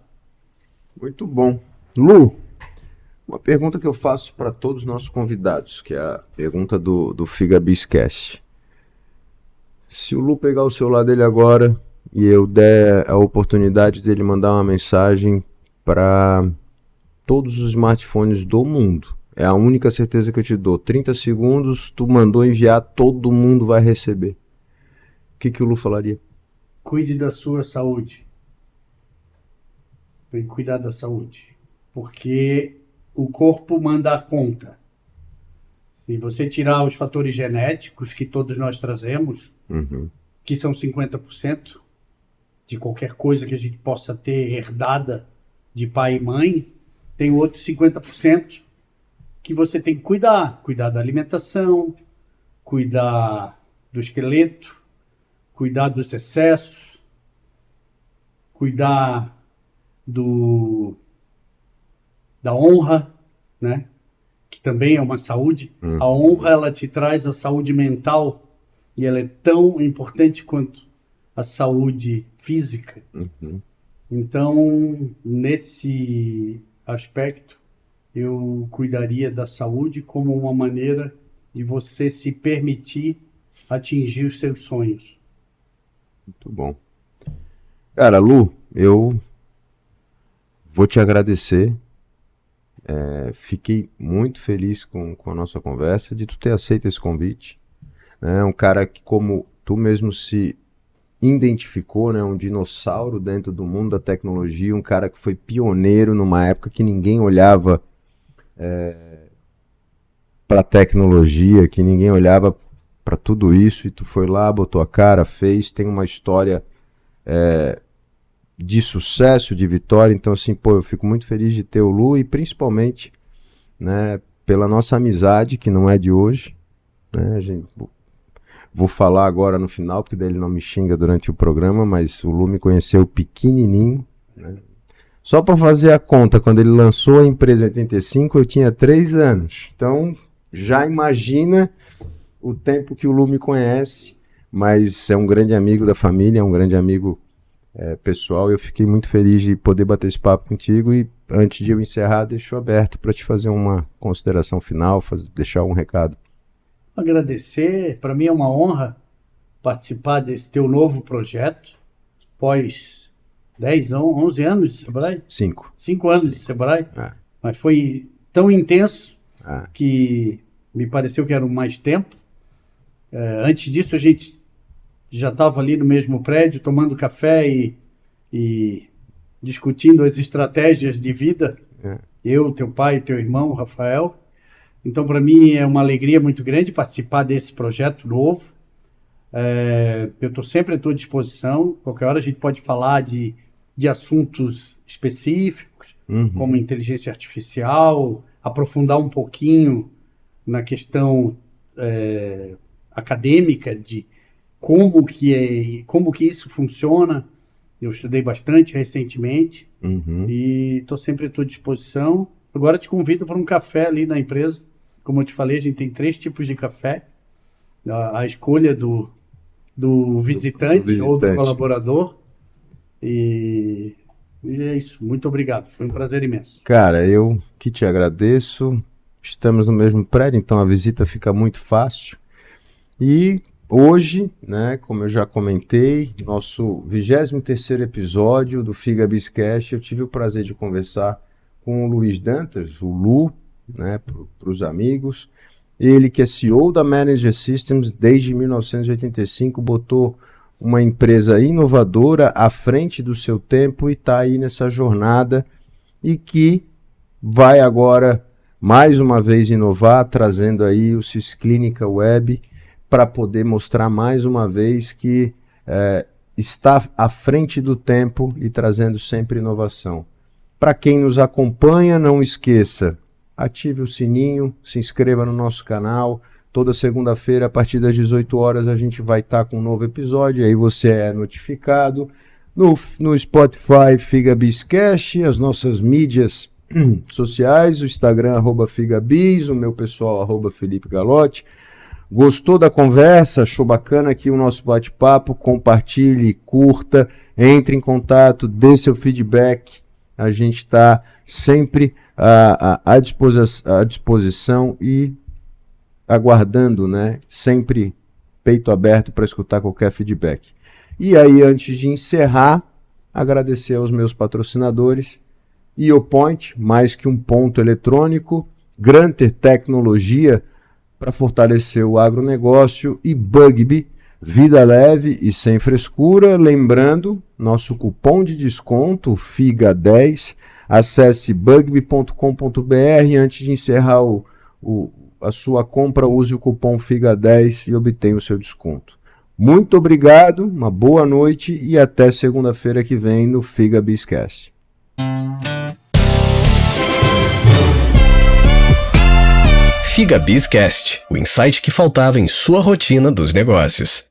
Speaker 1: Muito bom. Lu, uma pergunta que eu faço para todos os nossos convidados, que é a pergunta do FigaBizCast. Se o Lu pegar o celular dele agora e eu der a oportunidade dele mandar uma mensagem para todos os smartphones do mundo, é a única certeza que eu te dou. 30 segundos, tu mandou enviar, todo mundo vai receber. O que o Lu falaria?
Speaker 3: Cuide da sua saúde. Tem que cuidar da saúde. Porque o corpo manda a conta. Se você tirar os fatores genéticos que todos nós trazemos, que são 50% de qualquer coisa que a gente possa ter herdada de pai e mãe, tem outros 50% que você tem que cuidar. Cuidar da alimentação, cuidar do esqueleto, cuidar dos excessos, cuidar da honra, né? Que também é uma saúde. A honra, ela te traz a saúde mental e ela é tão importante quanto a saúde física. Então, nesse aspecto, eu cuidaria da saúde como uma maneira de você se permitir atingir os seus sonhos.
Speaker 1: Muito bom. Cara, Lu, eu vou te agradecer. Fiquei muito feliz com a nossa conversa, de tu ter aceito esse convite. Um cara que, como tu mesmo se identificou, né, um dinossauro dentro do mundo da tecnologia, um cara que foi pioneiro numa época que ninguém olhava para tecnologia, que ninguém olhava para tudo isso, e tu foi lá, botou a cara, fez, tem uma história de sucesso, de vitória. Então, assim, eu fico muito feliz de ter o Lu, e principalmente, né, pela nossa amizade, que não é de hoje, né, vou falar agora no final, porque daí ele não me xinga durante o programa, mas o Lu me conheceu pequenininho, né? Só para fazer a conta, quando ele lançou a empresa em 85, eu tinha 3 anos. Então, já imagina o tempo que o Lu me conhece, mas é um grande amigo da família, é um grande amigo pessoal. Eu fiquei muito feliz de poder bater esse papo contigo, e antes de eu encerrar, deixo aberto para te fazer uma consideração final, deixar um recado.
Speaker 3: Agradecer, para mim é uma honra participar desse teu novo projeto, pós 10, 11 anos de Sebrae? 5 anos de Sebrae, mas foi tão intenso que me pareceu que era mais tempo. Antes disso a gente já estava ali no mesmo prédio, tomando café e discutindo as estratégias de vida. Eu, teu pai, teu irmão, Rafael. Então, para mim, é uma alegria muito grande participar desse projeto novo. Eu estou sempre à tua disposição. Qualquer hora a gente pode falar de assuntos específicos, como inteligência artificial, aprofundar um pouquinho na questão acadêmica de como que isso funciona. Eu estudei bastante recentemente e estou sempre à tua disposição. Agora te convido para um café ali na empresa. Como eu te falei, a gente tem 3 tipos de café. A escolha do visitante ou do colaborador. E é isso. Muito obrigado. Foi um prazer imenso.
Speaker 1: Cara, eu que te agradeço. Estamos no mesmo prédio, então a visita fica muito fácil. E hoje, né, como eu já comentei, nosso 23º episódio do FigaBizCast, eu tive o prazer de conversar com o Luiz Dantas, o Lu, né, para os amigos. Ele que é CEO da Manager Systems desde 1985, botou uma empresa inovadora à frente do seu tempo e está aí nessa jornada, e que vai agora mais uma vez inovar, trazendo aí o Cisclínica Web para poder mostrar mais uma vez que está à frente do tempo e trazendo sempre inovação. Para quem nos acompanha, não esqueça, ative o sininho, se inscreva no nosso canal. Toda segunda-feira, a partir das 18 horas, a gente vai estar com um novo episódio, aí você é notificado. No Spotify, FigaBizCast, as nossas mídias sociais, o Instagram, @FigaBiz, o meu pessoal, @Felipe Galotti. Gostou da conversa? Achou bacana aqui o nosso bate-papo? Compartilhe, curta, entre em contato, dê seu feedback. A gente está sempre à disposição e aguardando, né? Sempre peito aberto para escutar qualquer feedback. E aí, antes de encerrar, agradecer aos meus patrocinadores, IoPoint, mais que um ponto eletrônico, Granter Tecnologia, para fortalecer o agronegócio, e Bugby, vida leve e sem frescura. Lembrando, nosso cupom de desconto, FIGA10, acesse bugby.com.br. Antes de encerrar a sua compra, use o cupom FIGA10 e obtenha o seu desconto. Muito obrigado, uma boa noite e até segunda-feira que vem no FigaBizCast.
Speaker 2: FigaBizCast, o insight que faltava em sua rotina dos negócios.